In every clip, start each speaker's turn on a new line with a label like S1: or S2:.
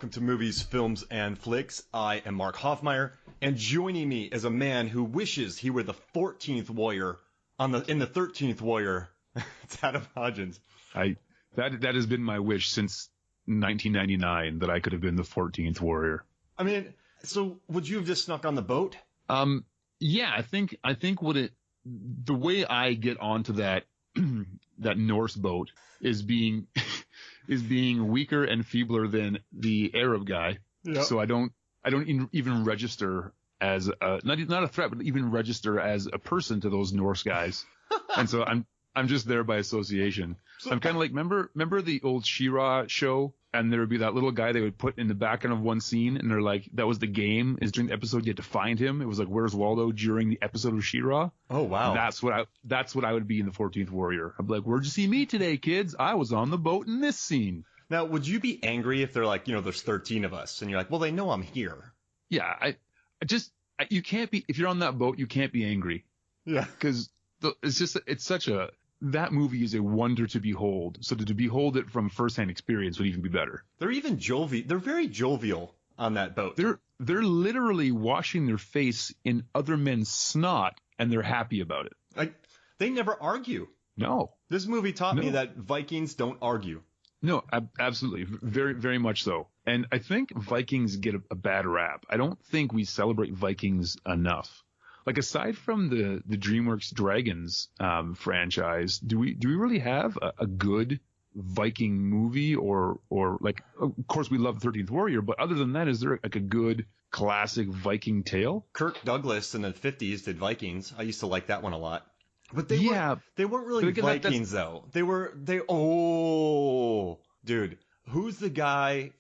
S1: welcome to Movies, Films, and Flicks. I am Mark Hoffmeyer, and joining me is a man who wishes he were the 14th warrior in the 13th warrior. It's Adam Hodgins.
S2: That has been my wish since 1999, that I could have been the 14th warrior.
S1: I mean, so would you have just snuck on the boat?
S2: Yeah, I think the way I get onto that that Norse boat is being weaker and feebler than the Arab guy. Yep. So I don't even register as not a threat, but even register as a person to those Norse guys. And so I'm just there by association. So I'm kind of like, remember the old She-Ra show? And there would be that little guy they would put in the background of one scene, and they're like, that was the game. Is during the episode you had to find him. It was like, Where's Waldo during the episode of She-Ra.
S1: Oh wow,
S2: that's what I would be in the 14th Warrior. I'd be like, where'd you see me today, kids? I was on the boat in this scene.
S1: Now, would you be angry if they're like, there's 13 of us, and you're like, well, they know I'm here.
S2: Yeah, you can't be, if you're on that boat, you can't be angry.
S1: Yeah,
S2: because that movie is a wonder to behold. So to behold it from firsthand experience would even be better.
S1: They're even jovial. They're very jovial on that boat.
S2: They're literally washing their face in other men's snot, and they're happy about it.
S1: Like, they never argue.
S2: No.
S1: This movie taught me that Vikings don't argue.
S2: No, absolutely. Very, very much so. And I think Vikings get a bad rap. I don't think we celebrate Vikings enough. Like, aside from the DreamWorks Dragons franchise, do we really have a good Viking movie or like, of course we love 13th Warrior, but other than that, is there like a good classic Viking tale?
S1: Kirk Douglas in the 50s did Vikings. I used to like that one a lot. But they weren't really Vikings though. Dude, who's the guy,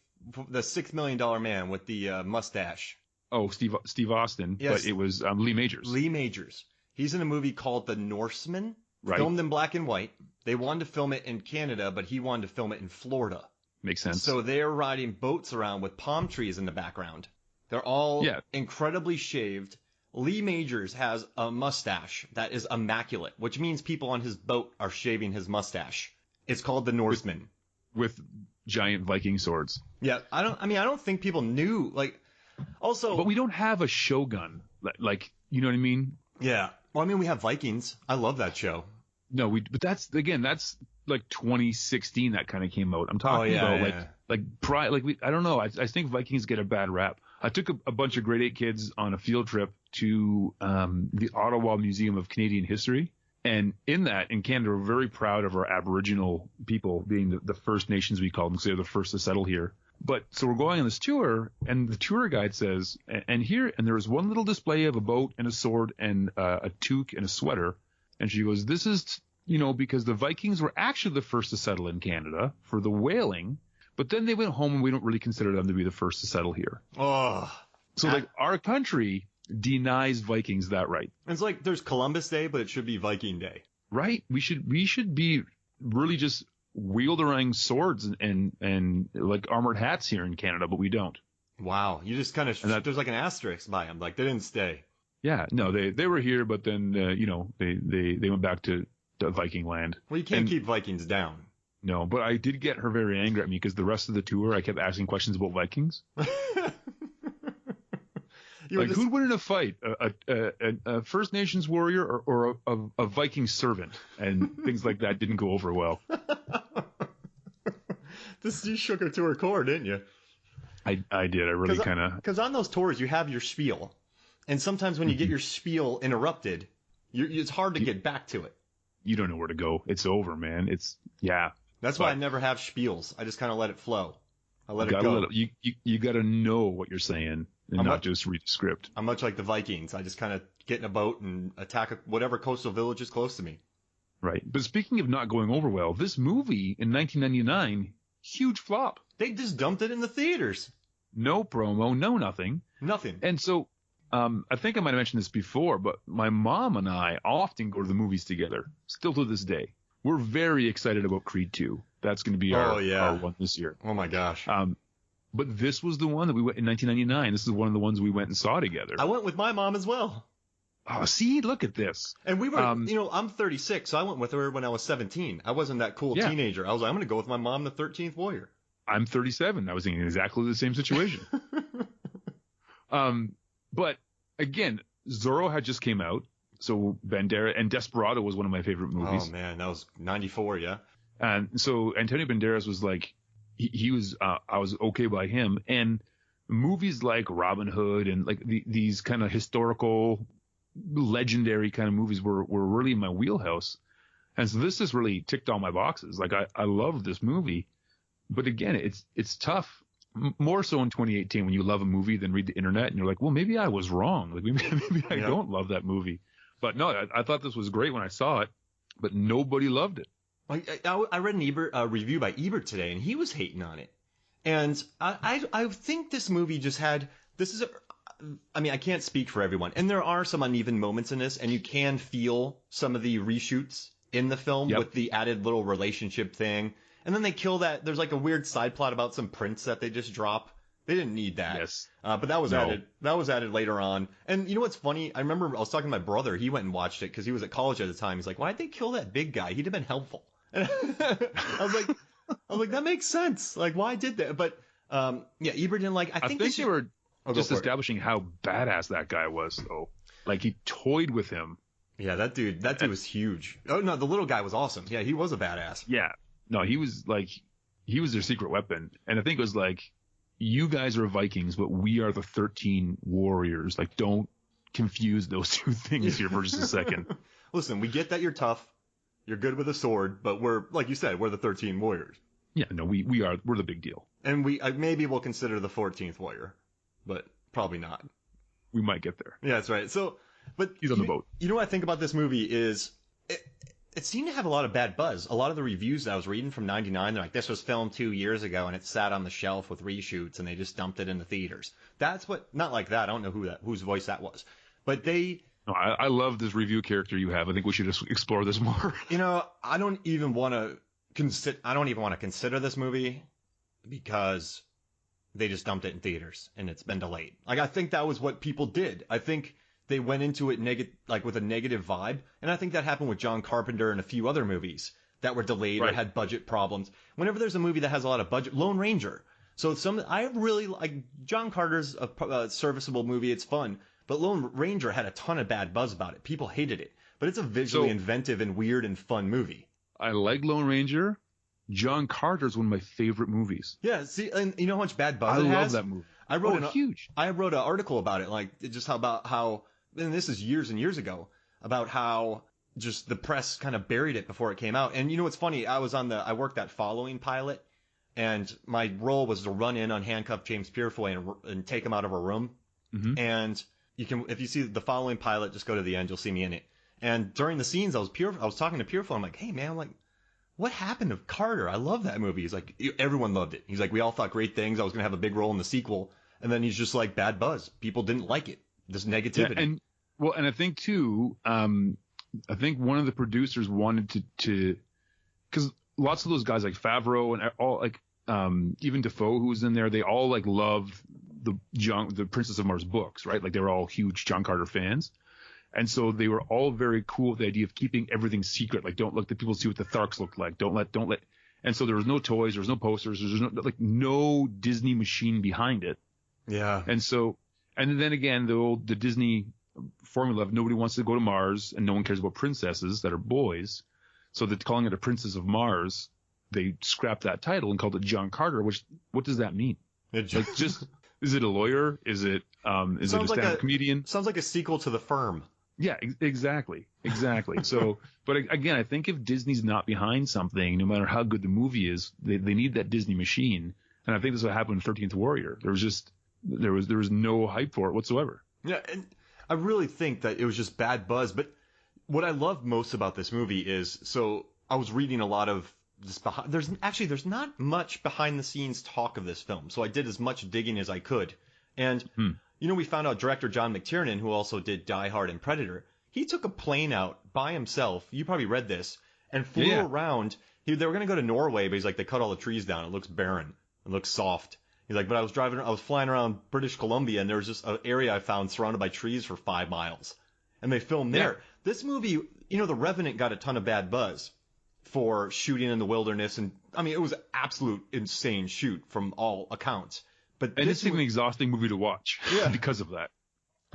S1: the $6 Million Man with the mustache?
S2: Oh, Steve Austin, yes. But it was Lee Majors.
S1: Lee Majors. He's in a movie called The Norseman,
S2: right.
S1: Filmed in black and white. They wanted to film it in Canada, but he wanted to film it in Florida.
S2: Makes sense.
S1: So they're riding boats around with palm trees in the background. They're all incredibly shaved. Lee Majors has a mustache that is immaculate, which means people on his boat are shaving his mustache. It's called The Norseman.
S2: With giant Viking swords.
S1: Yeah, I don't think people knew, like... Also,
S2: but we don't have a Shogun, like, you know what I mean?
S1: Yeah. Well, we have Vikings. I love that show.
S2: No, but that's like 2016 that kind of came out. I'm talking about I don't know. I think Vikings get a bad rap. I took a bunch of grade 8 kids on a field trip to the Ottawa Museum of Canadian History. And in Canada, we're very proud of our Aboriginal people being the First Nations, we call them, because they're the first to settle here. But so we're going on this tour, and the tour guide says, and there was one little display of a boat and a sword and a toque and a sweater. And she goes, this is, because the Vikings were actually the first to settle in Canada for the whaling, but then they went home and we don't really consider them to be the first to settle here.
S1: Oh.
S2: So like our country denies Vikings that right.
S1: It's like there's Columbus Day, but it should be Viking Day.
S2: Right. We should be really just wielding swords and like armored hats here in Canada, but we don't.
S1: Wow, you just kind of there's like an asterisk by them, like they didn't stay.
S2: Yeah, no, they were here, but then they went back to Viking land.
S1: Well, you can't keep Vikings down.
S2: No, but I did get her very angry at me because the rest of the tour I kept asking questions about Vikings. Who'd win in a fight, a First Nations warrior or a Viking servant? And things like that didn't go over well.
S1: You shook her to her core, didn't you?
S2: I did. I really kind of...
S1: Because on those tours, you have your spiel. And sometimes when you get your spiel interrupted, it's hard to get back to it.
S2: You don't know where to go. It's over, man.
S1: That's why I never have spiels. I just kind of let it flow. I let it go.
S2: You got to know what you're saying and not just read the script.
S1: I'm much like the Vikings. I just kind of get in a boat and attack whatever coastal village is close to me.
S2: Right. But speaking of not going over well, this movie in 1999, huge flop.
S1: They just dumped it in the theaters.
S2: No promo, no nothing.
S1: Nothing.
S2: And so I think I might have mentioned this before, but my mom and I often go to the movies together, still to this day. We're very excited about Creed 2. That's going to be our one this year.
S1: Oh, my gosh.
S2: But this was the one that we went in 1999. This is one of the ones we went and saw together.
S1: I went with my mom as well.
S2: Oh, see, look at this.
S1: And we were, I'm 36, so I went with her when I was 17. I wasn't that cool teenager. I was like, I'm going to go with my mom, the 13th Warrior.
S2: I'm 37. I was in exactly the same situation. But again, Zorro had just came out. So Banderas and Desperado was one of my favorite movies.
S1: Oh man, that was 94. Yeah.
S2: And so Antonio Banderas was like, he was, I was okay by him. And movies like Robin Hood and like these kind of historical, legendary kind of movies were really in my wheelhouse. And so this just really ticked all my boxes. Like I love this movie, but again, it's tough. More so in 2018 when you love a movie than read the internet and you're like, well, maybe I was wrong. Like maybe I don't love that movie. But no, I thought this was great when I saw it, but nobody loved it.
S1: I read an review by Ebert today, and he was hating on it. And I think this movie just had I mean, I can't speak for everyone, and there are some uneven moments in this, and you can feel some of the reshoots in the film with the added little relationship thing. And then they kill that. There's like a weird side plot about some prince that they just drop. They didn't need that.
S2: Yes.
S1: But that was added. That was added later on. And you know what's funny? I remember I was talking to my brother. He went and watched it because he was at college at the time. He's like, "Why'd they kill that big guy? He'd have been helpful." And I was like, that makes sense. Like, why did that? But yeah, Ebert didn't like. I think
S2: they were just establishing how badass that guy was, though. Like he toyed with him.
S1: Yeah, that dude was huge. Oh no, the little guy was awesome. Yeah, he was a badass.
S2: Yeah. No, he was their secret weapon. And I think it was like, you guys are Vikings, but we are the 13 warriors. Like, don't confuse those two things here for just a second.
S1: Listen, we get that you're tough, you're good with a sword, but we're, like you said, we're the 13 warriors.
S2: Yeah, no, we're the big deal.
S1: And maybe we'll consider the 14th warrior, but probably not.
S2: We might get there.
S1: Yeah, that's right. So, but
S2: he's on the boat.
S1: You know what I think about this movie is it seemed to have a lot of bad buzz. A lot of the reviews that I was reading from 99, they're like, this was filmed 2 years ago and it sat on the shelf with reshoots and they just dumped it in the theaters. That's what, not like that. I don't know whose voice that was, but they.
S2: No, I love this review character you have. I think we should explore this more.
S1: You know, I don't even want to consider this movie because they just dumped it in theaters and it's been delayed. Like, I think that was what people did. I think they went into it with a negative vibe, and I think that happened with John Carpenter and a few other movies that were delayed or had budget problems. Whenever there's a movie that has a lot of budget, Lone Ranger. So I really like John Carter's a serviceable movie. It's fun, but Lone Ranger had a ton of bad buzz about it. People hated it, but it's a visually inventive and weird and fun movie.
S2: I like Lone Ranger. John Carter's one of my favorite movies.
S1: Yeah, see, and you know how much bad buzz it has?
S2: I love that movie. I
S1: wrote an article about it, like just about how. And this is years and years ago, about how just the press kind of buried it before it came out. And you know what's funny? I worked that following pilot, and my role was to run in on handcuff James Purefoy and take him out of a room. Mm-hmm. And if you see the following pilot, just go to the end, you'll see me in it. And during the scenes, I was talking to Purefoy. I'm like, hey man, what happened to Carter? I love that movie. He's like, everyone loved it. He's like, we all thought great things. I was going to have a big role in the sequel. And then he's just like, bad buzz. People didn't like it. This negativity.
S2: Yeah, and I think too, I think one of the producers wanted to, because lots of those guys like Favreau and all like, even Defoe who was in there, they all like loved the Princess of Mars books, right? Like they were all huge John Carter fans. And so they were all very cool with the idea of keeping everything secret. Like, don't let the people see what the Tharks look like. Don't let. And so there was no toys, there was no posters, there was no Disney machine behind it.
S1: Yeah.
S2: And then again, the Disney formula of nobody wants to go to Mars and no one cares about princesses that are boys. So they're calling it a Princess of Mars. They scrapped that title and called it John Carter, what does that mean? Is it a lawyer? Is it a stand-up comedian?
S1: Sounds like a sequel to The Firm.
S2: Yeah, exactly. So, but again, I think if Disney's not behind something, no matter how good the movie is, they need that Disney machine. And I think this is what happened in 13th Warrior. There was no hype for it whatsoever. Yeah,
S1: and I really think that it was just bad buzz. But what I love most about this movie is, so I was reading a lot of this there's not much behind the scenes talk of this film. So I did as much digging as I could. And, we found out director John McTiernan, who also did Die Hard and Predator, he took a plane out by himself. You probably read this, and flew around. They were going to go to Norway, but he's like, they cut all the trees down. It looks barren. It looks soft. He's like, but I was flying around British Columbia, and there was just an area I found surrounded by trees for 5 miles. And they filmed there. Yeah. This movie, The Revenant got a ton of bad buzz for shooting in the wilderness and I mean, it was an absolute insane shoot from all accounts. But
S2: and it's an exhausting movie to watch because of that.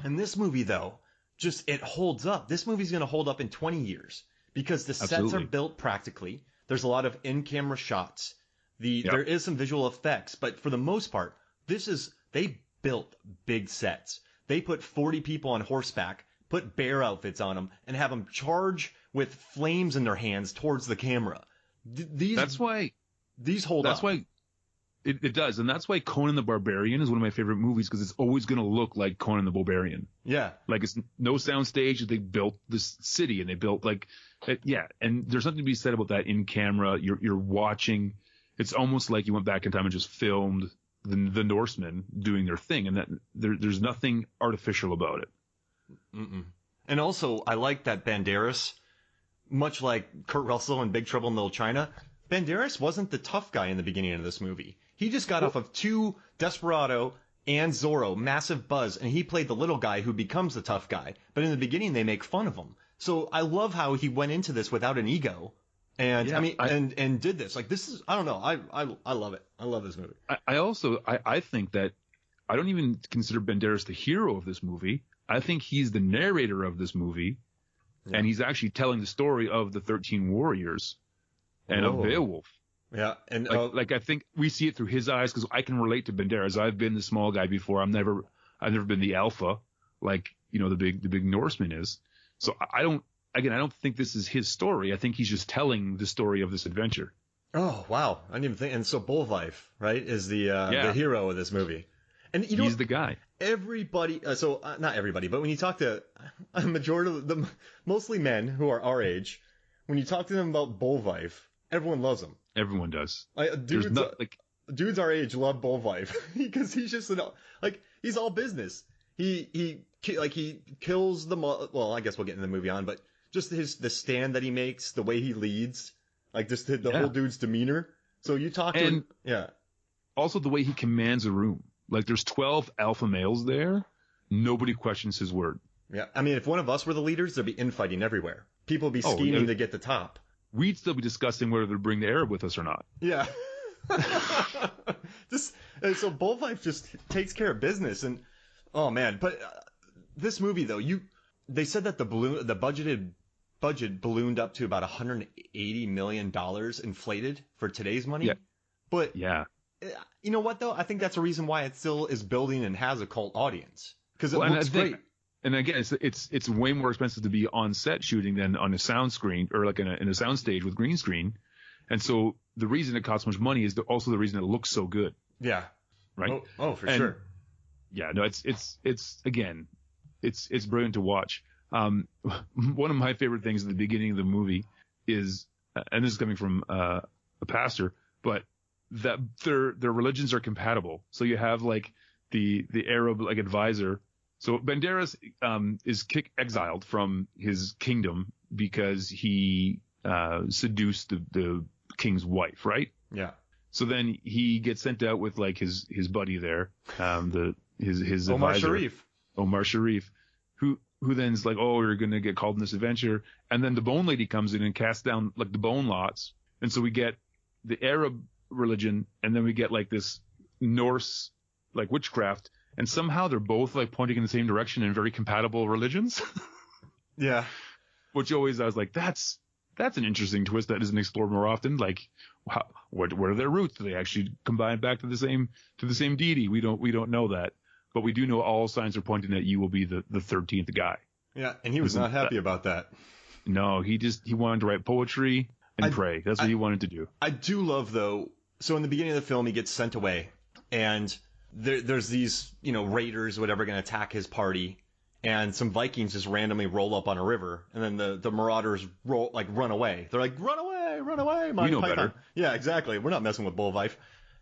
S1: And this movie, though, it holds up. This movie's going to hold up in 20 years because the sets are built practically. There's a lot of in-camera shots. There is some visual effects, but for the most part, they built big sets. They put 40 people on horseback, put bear outfits on them, and have them charge with flames in their hands towards the camera. These hold up.
S2: That's why it does, and that's why Conan the Barbarian is one of my favorite movies, because it's always going to look like Conan the Barbarian.
S1: Yeah,
S2: like it's no sound stage. They built this city, and they built and there's something to be said about that in camera. You're watching. It's almost like you went back in time and just filmed the Norsemen doing their thing, and that there's nothing artificial about it.
S1: Mm-mm. And also, I like that Banderas, much like Kurt Russell in Big Trouble in Little China, Banderas wasn't the tough guy in the beginning of this movie. He just got off of 2 Desperado and Zorro, massive buzz, and he played the little guy who becomes the tough guy. But in the beginning, they make fun of him. So I love how he went into this without an ego. And and did this. Like, this is, I don't know. I love it. I love this movie.
S2: I think that I don't even consider Banderas the hero of this movie. I think he's the narrator of this movie. Yeah. And he's actually telling the story of the 13 Warriors and of Beowulf.
S1: Yeah. And
S2: I think we see it through his eyes, because I can relate to Banderas. I've been the small guy before. I've never been the alpha, like, the big Norseman is. So I don't think this is his story. I think he's just telling the story of this adventure.
S1: Oh, wow. I didn't even think. And so Bolvife, right, is the hero of this movie. And
S2: he's the guy.
S1: Everybody, not everybody, but when you talk to a majority of them, mostly men who are our age, when you talk to them about Bolvife, everyone loves him.
S2: Everyone does.
S1: Dudes our age love Bolvife because he's just he's all business. He kills the well, I guess we'll get in the movie on, but just the stand that he makes, the way he leads, just the whole dude's demeanor. So you talk to him,
S2: also the way he commands a room. Like, there's 12 alpha males there. Nobody questions his word.
S1: Yeah. I mean, if one of us were the leaders, there'd be infighting everywhere. People would be scheming to get the top.
S2: We'd still be discussing whether to bring the Arab with us or not.
S1: Yeah. So Bolvife just takes care of business. And, oh, man. But this movie, though, they said that the budget ballooned up to about $180 million inflated for today's money.
S2: Yeah.
S1: But you know what, though? I think that's a reason why it still is building and has a cult audience, because it looks great.
S2: And again, it's way more expensive to be on set shooting than on a sound screen, or like in a sound stage with green screen. And so the reason it costs so much money is also the reason it looks so good.
S1: Yeah.
S2: Right.
S1: Oh, for sure.
S2: Yeah. No, it's brilliant to watch. One of my favorite things at the beginning of the movie is, and this is coming from a pastor, but that their religions are compatible. So you have the Arab advisor. So Banderas is exiled from his kingdom because he seduced the king's wife, right?
S1: Yeah.
S2: So then he gets sent out with his buddy there, his
S1: Omar
S2: advisor, Omar Sharif, who then's like, oh, you're gonna get called in this adventure, and then the bone lady comes in and casts down the bone lots, and so we get the Arab religion, and then we get this Norse witchcraft, and somehow they're both pointing in the same direction in very compatible religions.
S1: Yeah.
S2: Which always I was like, that's an interesting twist that isn't explored more often. What are their roots? Do they actually combine back to the same deity? We don't know that, but we do know all signs are pointing that you will be the 13th guy.
S1: Yeah, and he was not happy about that.
S2: No, he wanted to write poetry and pray. That's what he wanted to do.
S1: I do love, though. So in the beginning of the film, he gets sent away, and there's these, raiders, whatever, going to attack his party, and some Vikings just randomly roll up on a river, and then the marauders run away. They're like, run away, Monty
S2: Python. Better.
S1: Yeah, exactly. We're not messing with Bolvife.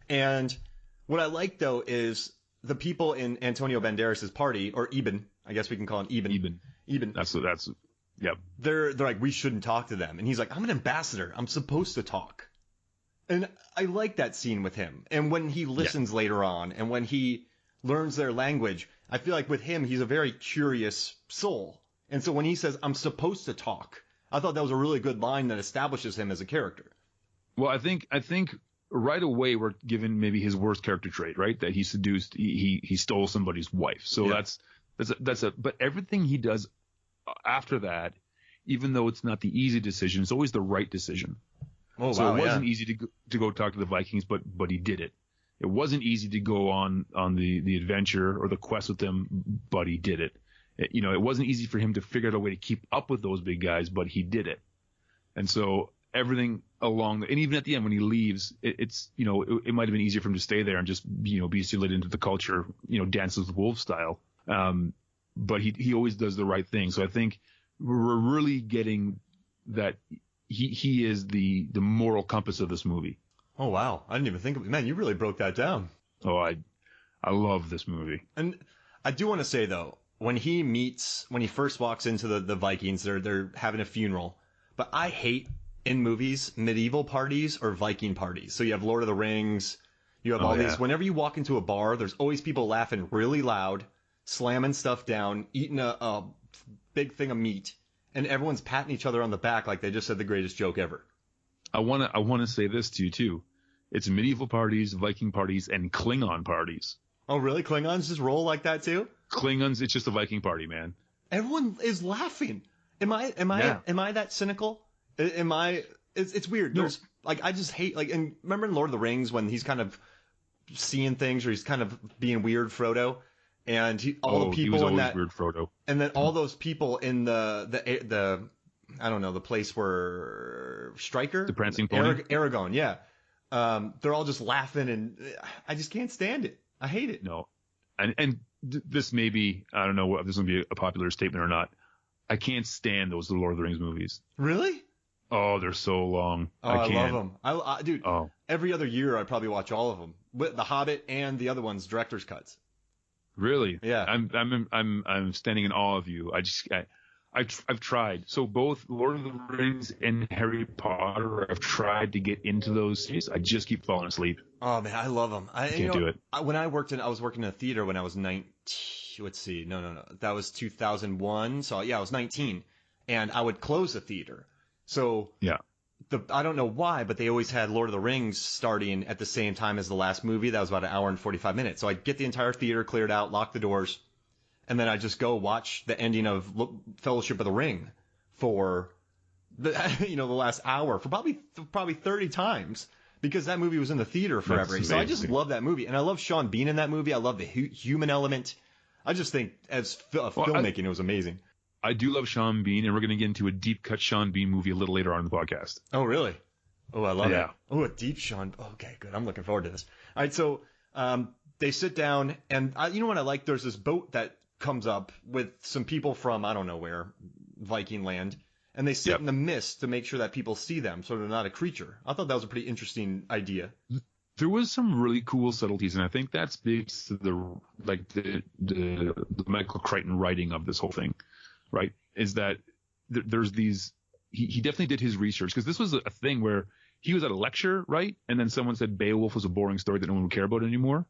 S1: And what I like, though, is the people in Antonio Banderas' party, or Eben, I guess we can call him Eben.
S2: That's yep.
S1: They're like, we shouldn't talk to them. And he's like, I'm an ambassador. I'm supposed to talk. And I like that scene with him. And when he listens later on, and when he learns their language, I feel like with him, he's a very curious soul. And so when he says, I'm supposed to talk, I thought that was a really good line that establishes him as a character.
S2: Well, I think right away we're given maybe his worst character trait, right? That he seduced, he stole somebody's wife. So that's but everything he does after that, even though it's not the easy decision, it's always the right decision.
S1: Oh,
S2: so it wasn't easy to go talk to the Vikings, but he did it. It wasn't easy to go on the adventure or the quest with them, but he did it. It wasn't easy for him to figure out a way to keep up with those big guys, but he did it. And so everything and even at the end when he leaves, it might have been easier for him to stay there and just, be assimilated into the culture, Dances with Wolves style. But he always does the right thing. So I think we're really getting that he is the moral compass of this movie.
S1: Oh, wow. I didn't even think of it. Man, you really broke that down.
S2: Oh, I love this movie.
S1: And I do want to say, though, when he first walks into the Vikings, they're having a funeral. But I hate, in movies, medieval parties or Viking parties. So you have Lord of the Rings, you have all these. Whenever you walk into a bar, there's always people laughing really loud, slamming stuff down, eating a big thing of meat, and everyone's patting each other on the back like they just said the greatest joke ever.
S2: I want to say this to you, too. It's medieval parties, Viking parties, and Klingon parties.
S1: Oh, really? Klingons just roll like that, too?
S2: Klingons, it's just a Viking party, man.
S1: Everyone is laughing. Am I that cynical? It's weird.
S2: No.
S1: There's I just hate and remember in Lord of the Rings when he's kind of seeing things or he's kind of being weird Frodo, and the people
S2: he was
S1: in
S2: always
S1: that
S2: weird Frodo.
S1: And then all those people in the I don't know, the place where Stryker,
S2: the prancing pony,
S1: Aragorn, yeah. They're all just laughing, and I just can't stand it. I hate it.
S2: No, and this may be, I don't know if this will be a popular statement or not. I can't stand those Lord of the Rings movies.
S1: Really?
S2: Oh, they're so long.
S1: Oh, I love them. Dude, every other year I probably watch all of them. With The Hobbit and the other ones, director's cuts.
S2: Really?
S1: Yeah.
S2: I'm standing in awe of you. I've tried. So both Lord of the Rings and Harry Potter, I've tried to get into those series. I just keep falling asleep.
S1: Oh man, I love them. I
S2: can't do it.
S1: When I was working in a theater when I was 19. Let's see. No. That was 2001. So yeah, I was 19, and I would close the theater. So
S2: yeah.
S1: I don't know why, but they always had Lord of the Rings starting at the same time as the last movie. That was about an hour and 45 minutes. So I'd get the entire theater cleared out, lock the doors, and then I'd just go watch the ending of Fellowship of the Ring for the last hour for probably 30 times because that movie was in the theater forever. So I just love that movie, and I love Sean Bean in that movie. I love the human element. I just think as filmmaking, it was amazing.
S2: I do love Sean Bean, and we're going to get into a deep cut Sean Bean movie a little later on in the podcast.
S1: Oh, really? Oh, I love it. Oh, a deep Sean. Okay, good. I'm looking forward to this. All right, so they sit down, and you know what I like? There's this boat that comes up with some people from, I don't know where, Viking land, and they sit in the mist to make sure that people see them so they're not a creature. I thought that was a pretty interesting idea.
S2: There was some really cool subtleties, and I think that speaks to the Michael Crichton writing of this whole thing. Right, is that there's these. He definitely did his research because this was a thing where he was at a lecture, right, and then someone said Beowulf was a boring story that no one would care about anymore.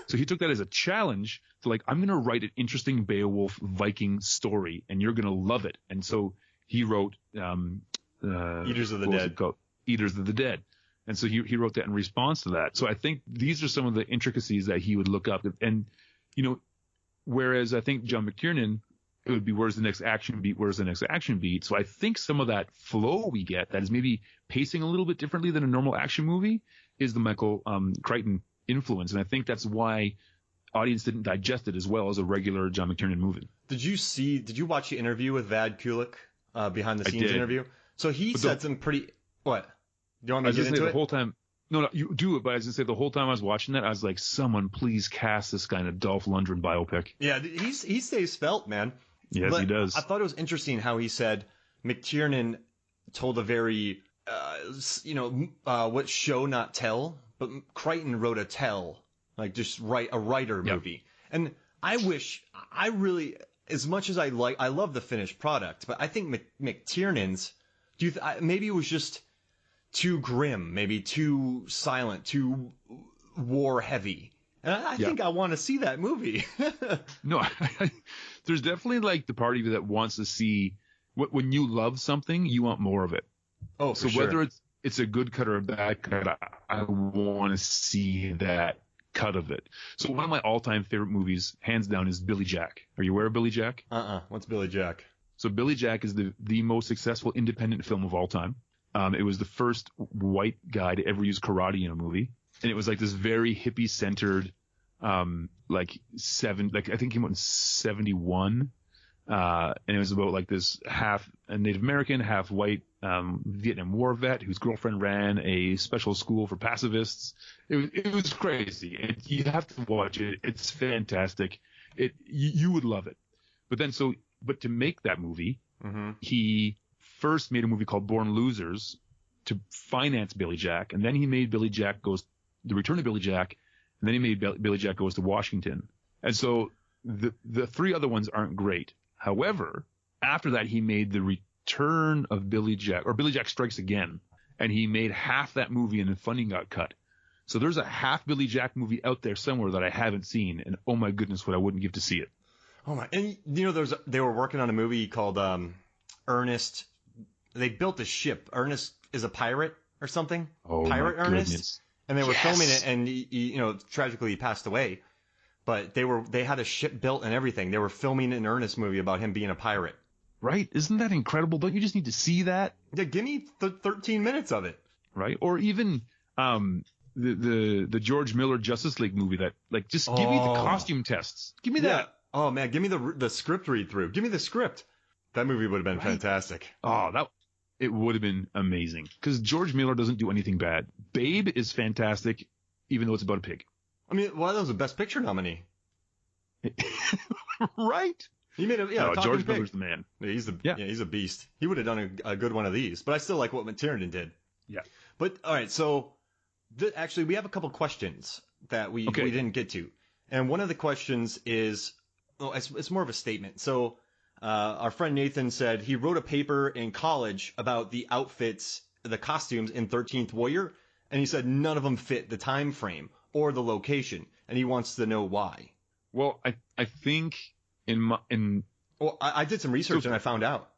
S2: So he took that as a challenge to I'm going to write an interesting Beowulf Viking story, and you're going to love it. And so he wrote
S1: Eaters of the Dead.
S2: Eaters of the Dead. And so he wrote that in response to that. So I think these are some of the intricacies that he would look up, and whereas I think John McTiernan. It would be where's the next action beat? Where's the next action beat? So I think some of that flow we get that is maybe pacing a little bit differently than a normal action movie is the Michael Crichton influence. And I think that's why audience didn't digest it as well as a regular John McTiernan movie.
S1: Did you watch the interview with Vad Kulik, behind the scenes interview? So he said some pretty, what? Do you want me to get into it?
S2: The whole time, no, you do it, but I was going to say the whole time I was watching that, I was like, someone please cast this guy in a Dolph Lundgren biopic.
S1: Yeah, he stays felt, man.
S2: Yes, he does.
S1: I thought it was interesting how he said McTiernan told a very, what show not tell, but Crichton wrote a tell, just write a writer movie. And I really, as much as I love the finished product, but I think McTiernan's, maybe it was just too grim, maybe too silent, too war heavy. And I think I want to see that movie.
S2: No, there's definitely the party that wants to see when you love something, you want more of it.
S1: Oh, for sure.
S2: Whether it's it's a good cut or a bad cut, I want to see that cut of it. So one of my all-time favorite movies, hands down, is Billy Jack. Are you aware of Billy Jack?
S1: What's Billy Jack?
S2: So Billy Jack is the most successful independent film of all time. It was the first white guy to ever use karate in a movie. And it was like this very hippie-centered, I think it came out in 1971. And it was about like this half Native American, half white Vietnam War vet whose girlfriend ran a special school for pacifists. It was crazy. You have to watch it. It's fantastic. You would love it. But to make that movie, he first made a movie called Born Losers to finance Billy Jack, and then he made The Return of Billy Jack, and then he made Billy Jack Goes to Washington. And so the three other ones aren't great. However, after that, he made The Return of Billy Jack, or Billy Jack Strikes Again, and he made half that movie and the funding got cut. So there's a half Billy Jack movie out there somewhere that I haven't seen, and oh my goodness, what I wouldn't give to see it.
S1: Oh my! And they were working on a movie called Ernest. They built a ship. Ernest is a pirate or something.
S2: Oh,
S1: Pirate
S2: my
S1: Ernest.
S2: Goodness.
S1: And they were filming it, and he tragically he passed away. But they had a ship built and everything. They were filming an Ernest movie about him being a pirate.
S2: Right? Isn't that incredible? Don't you just need to see that?
S1: Yeah, give me 13 minutes of it.
S2: Right? Or even the George Miller Justice League movie that just give me the costume tests. Give me that.
S1: Oh man, give me the script read through. Give me the script. That movie would have been fantastic.
S2: Oh, it would have been amazing because George Miller doesn't do anything bad. Babe is fantastic, even though it's about a pig.
S1: I mean, well, that was a Best Picture nominee.
S2: Right?
S1: He made
S2: George
S1: pig.
S2: Miller's the man.
S1: Yeah, he's a beast. He would have done a good one of these, but I still like what McTiernan did.
S2: Yeah.
S1: But all right, so actually, we have a couple questions that we didn't get to, and one of the questions is, it's more of a statement. So our friend Nathan said he wrote a paper in college about the outfits, the costumes in 13th Warrior, and he said none of them fit the time frame or the location, and he wants to know why.
S2: Well, I think
S1: Well, I did some research and I found out.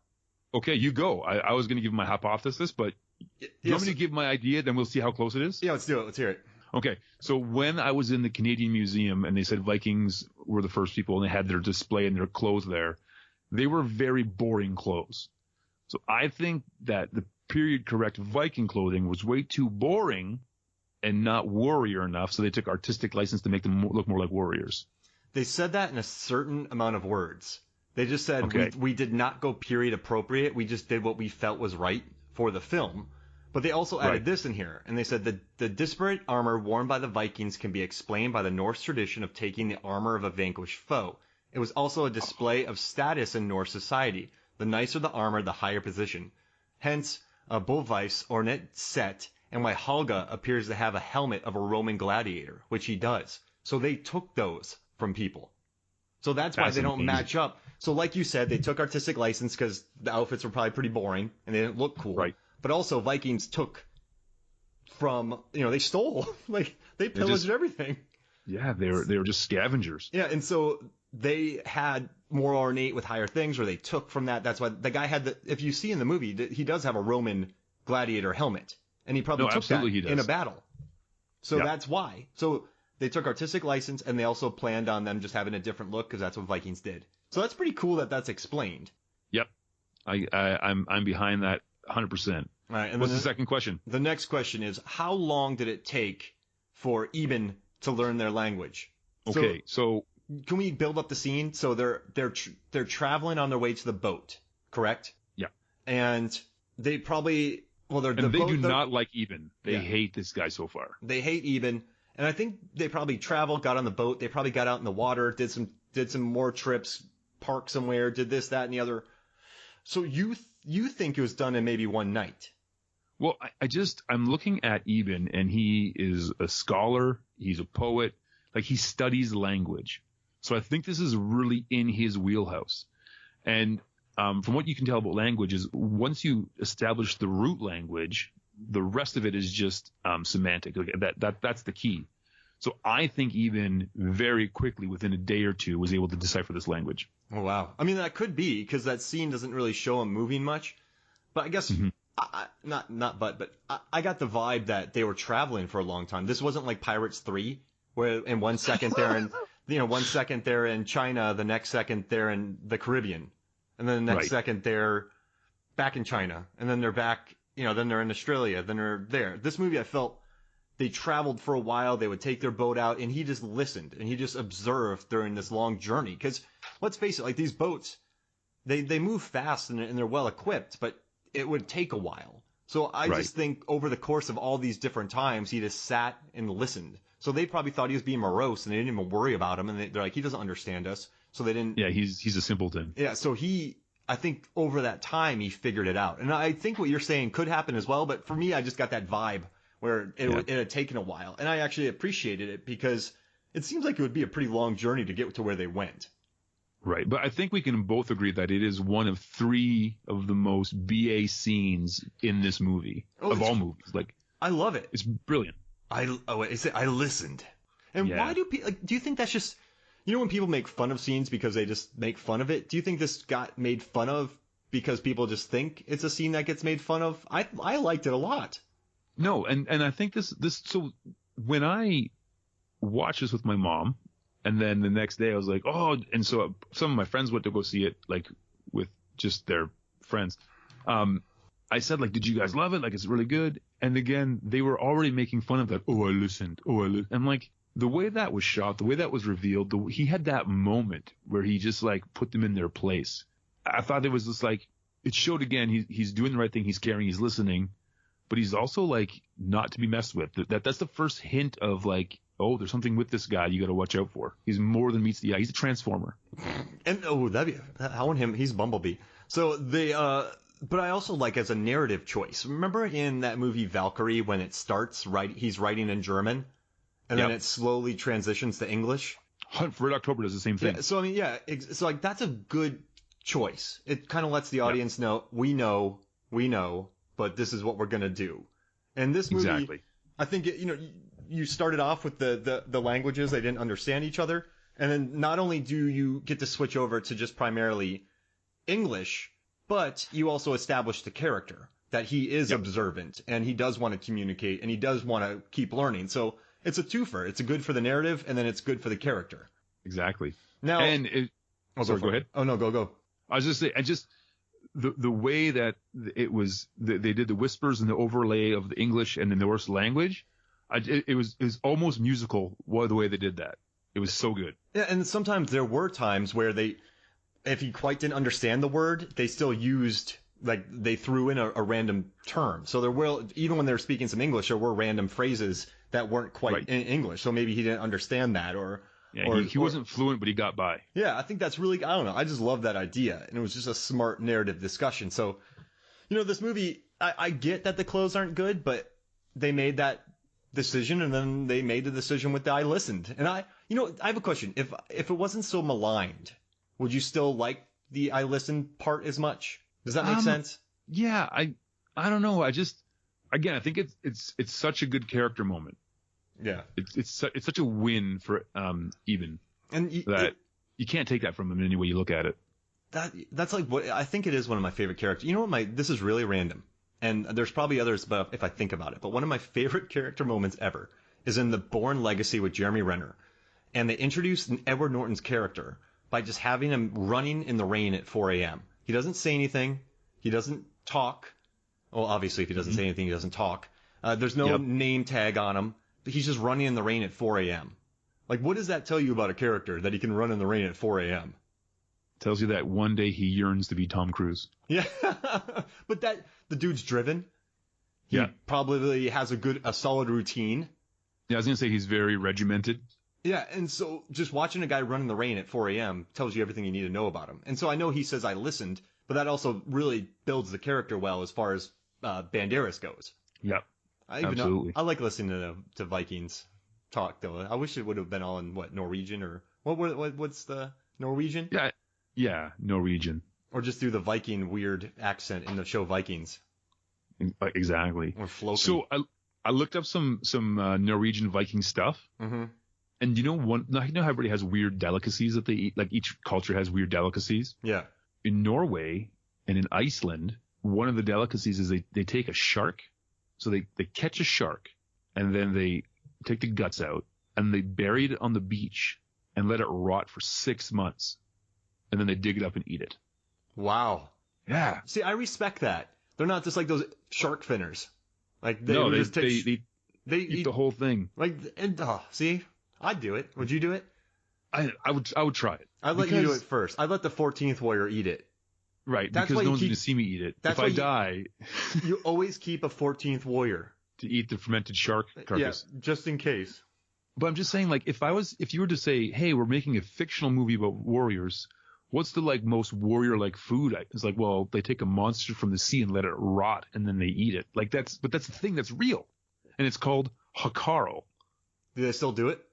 S2: Okay, you go. I was going to give my hypothesis, but you want me to give my idea, then we'll see how close it is?
S1: Yeah, let's do it. Let's hear it.
S2: Okay, so when I was in the Canadian Museum and they said Vikings were the first people and they had their display and their clothes there, they were very boring clothes. So I think that the period correct Viking clothing was way too boring and not warrior enough, so they took artistic license to make them look more like warriors.
S1: They said that in a certain amount of words. They just said we did not go period appropriate. We just did what we felt was right for the film. But they also added this in here, and they said the disparate armor worn by the Vikings can be explained by the Norse tradition of taking the armor of a vanquished foe. It was also a display of status in Norse society. The nicer the armor, the higher position. Hence, a Bolvais ornate set, and why Helga appears to have a helmet of a Roman gladiator, which he does. So they took those from people. So that's why they don't match up. So like you said, they took artistic license because the outfits were probably pretty boring and they didn't look cool.
S2: Right.
S1: But also Vikings took from, they stole. They pillaged everything.
S2: Yeah, they were just scavengers.
S1: Yeah, and so they had more ornate with higher things, or they took from that. That's why the guy had if you see in the movie, he does have a Roman gladiator helmet. And he probably took that in a battle. So that's why. So they took artistic license, and they also planned on them just having a different look because that's what Vikings did. So that's pretty cool that that's explained.
S2: Yep. I'm behind that 100%.
S1: All right, and
S2: what's the second question?
S1: The next question is, how long did it take for Eben to learn their language?
S2: Okay, so
S1: can we build up the scene? So they're traveling on their way to the boat, correct?
S2: Yeah.
S1: And they probably
S2: they do not like Eben. They hate this guy so far.
S1: They hate Eben, and I think they probably traveled, got on the boat. They probably got out in the water, did some more trips, parked somewhere, did this, that, and the other. So you think it was done in maybe one night?
S2: Well, I'm looking at Eben, and he is a scholar. He's a poet. He studies language. So I think this is really in his wheelhouse. And from what you can tell about language is once you establish the root language, the rest of it is just semantic. That's the key. So I think Eben very quickly, within a day or two, was able to decipher this language.
S1: Oh, wow. I mean, that could be because that scene doesn't really show him moving much. But I guess I got the vibe that they were traveling for a long time. This wasn't like Pirates 3, where in 1 second they're in, 1 second they're in China, the next second they're in the Caribbean, and then the next second they're back in China, and then they're back, then they're in Australia, then they're there. This movie, I felt they traveled for a while. They would take their boat out, and he just listened and he just observed during this long journey. Because let's face it, like these boats, they move fast and they're well equipped, but it would take a while. So I just think over the course of all these different times, he just sat and listened. So they probably thought he was being morose, and they didn't even worry about him. And they're like, he doesn't understand us. So they didn't.
S2: Yeah, he's a simpleton.
S1: Yeah, so I think over that time, he figured it out. And I think what you're saying could happen as well. But for me, I just got that vibe where it had taken a while. And I actually appreciated it because it seems like it would be a pretty long journey to get to where they went.
S2: Right. But I think we can both agree that it is one of 3 of the most BA scenes in this movie, of all movies. Like,
S1: I love it.
S2: It's brilliant.
S1: I listened. And why do people, do you think that's just, when people make fun of scenes because they just make fun of it, do you think this got made fun of because people just think it's a scene that gets made fun of? I liked it a lot.
S2: No, and I think this so when I watched this with my mom, and then the next day I was like, oh, and so some of my friends went to go see it, like with just their friends. I said, like, did you guys love it? Like, it's really good. And again, they were already making fun of that. Oh, I listened. I'm like, the way that was shot, the way that was revealed, he had that moment where he just like put them in their place. I thought it was just like, it showed again, he's doing the right thing. He's caring. He's listening, but he's also like not to be messed with. That's the first hint of like, oh, there's something with this guy you got to watch out for. He's more than meets the eye. He's a transformer.
S1: And I want him. He's Bumblebee. So but I also like as a narrative choice. Remember in that movie Valkyrie when it starts, he's writing in German, and then it slowly transitions to English.
S2: Hunt for Red October does the same thing.
S1: Yeah, so I mean, so like that's a good choice. It kind of lets the audience know, we know, but this is what we're gonna do. And this movie, I think you started off with the languages, they didn't understand each other, and then not only do you get to switch over to just primarily English, but you also establish the character that he is observant and he does want to communicate and he does want to keep learning. So it's a twofer. It's good for the narrative and then it's good for the character.
S2: Exactly.
S1: Now,
S2: go ahead.
S1: Oh no, go.
S2: I was just saying, the way that it was, they did the whispers and the overlay of the English and the Norse language. It was almost musical the way they did that. It was so good.
S1: Yeah, and sometimes there were times where if you quite didn't understand the word, they still used, like, they threw in a random term. So even when they were speaking some English, there were random phrases that weren't quite in English. So maybe he didn't understand that
S2: he wasn't fluent, but he got by.
S1: Yeah, I think that's really, I don't know. I just love that idea. And it was just a smart narrative discussion. So, this movie, I get that the clothes aren't good, but they made that decision and then they made the decision with the I listened. And I have a question. If it wasn't so maligned, would you still like the I listened part as much? Does that make sense?
S2: Yeah, I don't know. I think it's such a good character moment.
S1: Yeah,
S2: it's such a win for Eben, and you can't take that from him in any way you look at it.
S1: That's like what I think it is one of my favorite characters. You know what? This is really random, and there's probably others, but if I think about it, but one of my favorite character moments ever is in the Bourne Legacy with Jeremy Renner, and they introduced Edward Norton's character by just having him running in the rain at 4 a.m. He doesn't say anything. He doesn't talk. Well, obviously, if he doesn't say anything, he doesn't talk. There's no name tag on him. But he's just running in the rain at 4 a.m. Like, what does that tell you about a character, that he can run in the rain at 4 a.m.?
S2: Tells you that one day he yearns to be Tom Cruise.
S1: Yeah. But the dude's driven. He probably has a solid routine.
S2: Yeah, I was going to say he's very regimented.
S1: Yeah, and so just watching a guy run in the rain at 4 a.m. tells you everything you need to know about him. And so I know he says I listened, but that also really builds the character well as far as Banderas goes.
S2: Yep. Absolutely.
S1: I like listening to Vikings talk, though. I wish it would have been all in, Norwegian or... What's the... Norwegian?
S2: Yeah, Norwegian.
S1: Or just do the Viking weird accent in the show Vikings.
S2: Exactly.
S1: Or Floki.
S2: So I looked up some Norwegian Viking stuff.
S1: Mm-hmm.
S2: And how everybody has weird delicacies that they eat? Like each culture has weird delicacies.
S1: Yeah.
S2: In Norway and in Iceland, one of the delicacies is they take a shark. So they catch a shark and then they take the guts out and they bury it on the beach and let it rot for 6 months. And then they dig it up and eat it.
S1: Wow.
S2: Yeah.
S1: See, I respect that. They're not just like those shark finners. Like they
S2: eat the whole thing.
S1: Like, and see, I'd do it. Would you do it?
S2: I would try it.
S1: I'd let you do it first. I'd let the 14th warrior eat it.
S2: Right, because no one's going to see me eat it. If I die...
S1: You always keep a 14th warrior.
S2: To eat the fermented shark carcass.
S1: Yeah, just in case.
S2: But I'm just saying, like, if you were to say, hey, we're making a fictional movie about warriors, what's the, like, most warrior-like food? It's like, well, they take a monster from the sea and let it rot, and then they eat it. Like, that's the thing that's real. And it's called Hakaro.
S1: Do they still do it?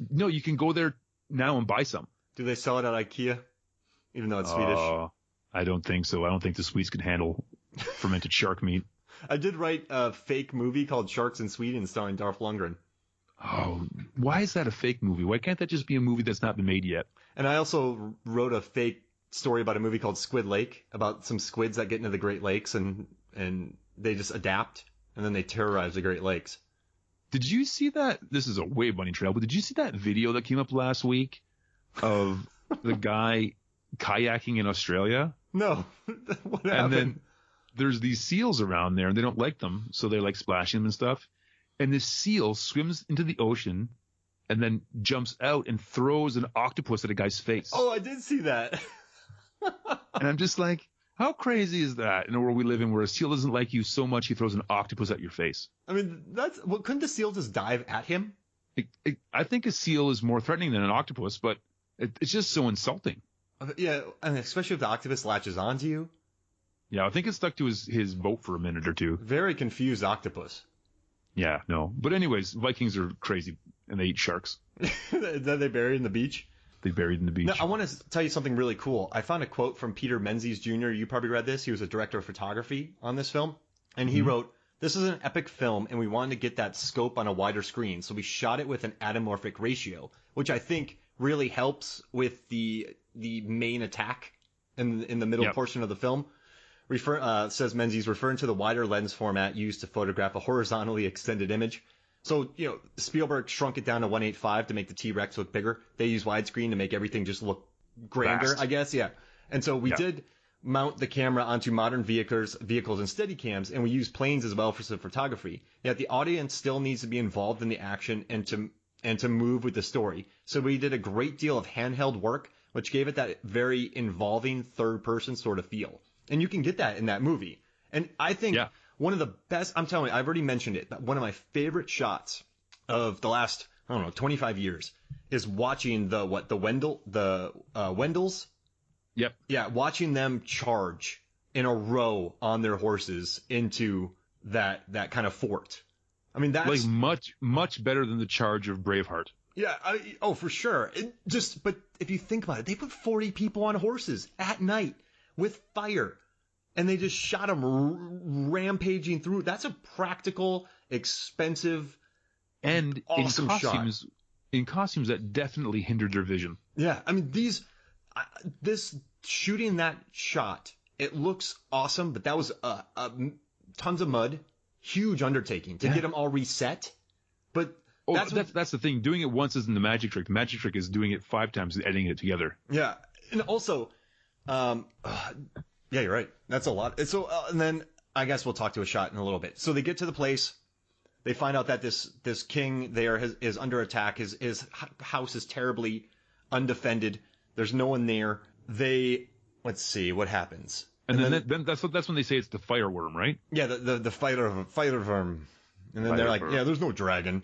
S2: No, you can go there now and buy some.
S1: Do they sell it at IKEA? Even though it's Swedish?
S2: I don't think so. I don't think the Swedes can handle fermented shark meat.
S1: I did write a fake movie called Sharks in Sweden starring Dolph Lundgren.
S2: Oh, why is that a fake movie? Why can't that just be a movie that's not been made yet?
S1: And I also wrote a fake story about a movie called Squid Lake, about some squids that get into the Great Lakes and they just adapt and then they terrorize the Great Lakes.
S2: Did you see that? This is a way bunny trail, but did you see that video that came up last week of the guy kayaking in Australia?
S1: No. What happened?
S2: And then there's these seals around there and they don't like them, so they're like splashing them and stuff. And this seal swims into the ocean and then jumps out and throws an octopus at a guy's face.
S1: Oh, I did see that.
S2: And I'm just like, how crazy is that in a world we live in where a seal doesn't like you so much he throws an octopus at your face?
S1: I mean, couldn't the seal just dive at him?
S2: I think a seal is more threatening than an octopus, but it's just so insulting.
S1: Yeah, and especially if the octopus latches onto you.
S2: Yeah, I think it stuck to his boat for a minute or two.
S1: Very confused octopus.
S2: Yeah, no. But anyways, Vikings are crazy, and they eat sharks.
S1: That they buried in the beach?
S2: They buried in the beach.
S1: Now, I want to tell you something really cool. I found a quote from Peter Menzies Jr. You probably read this. He was a director of photography on this film. And he wrote, "This is an epic film, and we wanted to get that scope on a wider screen, so we shot it with an anamorphic ratio," which I think really helps with the main attack in the middle portion of the film. Says Menzies, referring to the wider lens format used to photograph a horizontally extended image. So, Spielberg shrunk it down to 1.85 to make the T-Rex look bigger. They use widescreen to make everything just look grander,
S2: Vast.
S1: I guess, yeah. And so we did mount the camera onto modern vehicles and Steadicams, and we use planes as well for some photography. Yet the audience still needs to be involved in the action and to move with the story. So we did a great deal of handheld work, which gave it that very involving third-person sort of feel. And you can get that in that movie. And I think one of the best, I'm telling you, I've already mentioned it, but one of my favorite shots of the last, 25 years is watching the Wendells.
S2: Yep.
S1: Yeah, watching them charge in a row on their horses into that kind of fort. I mean, that's
S2: like much better than the charge of Braveheart.
S1: Yeah, for sure. But if you think about it, they put 40 people on horses at night with fire, and they just shot them rampaging through. That's a practical, expensive,
S2: and
S1: awesome shot.
S2: In costumes that definitely hindered their vision.
S1: Yeah, I mean, this shooting that shot, it looks awesome, but that was tons of mud, huge undertaking to get them all reset. But
S2: that's the thing. Doing it once isn't the magic trick. The magic trick is doing it 5 times and editing it together. Yeah,
S1: and also, yeah, you're right. That's a lot. So, and then I guess we'll talk to a shot in a little bit. So they get to the place. They find out that this king there is under attack. His house is terribly undefended. There's no one there. Let's see what happens.
S2: And then that's when they say it's the fireworm, right?
S1: Yeah, the fireworm. And then they're like, yeah, there's no dragon.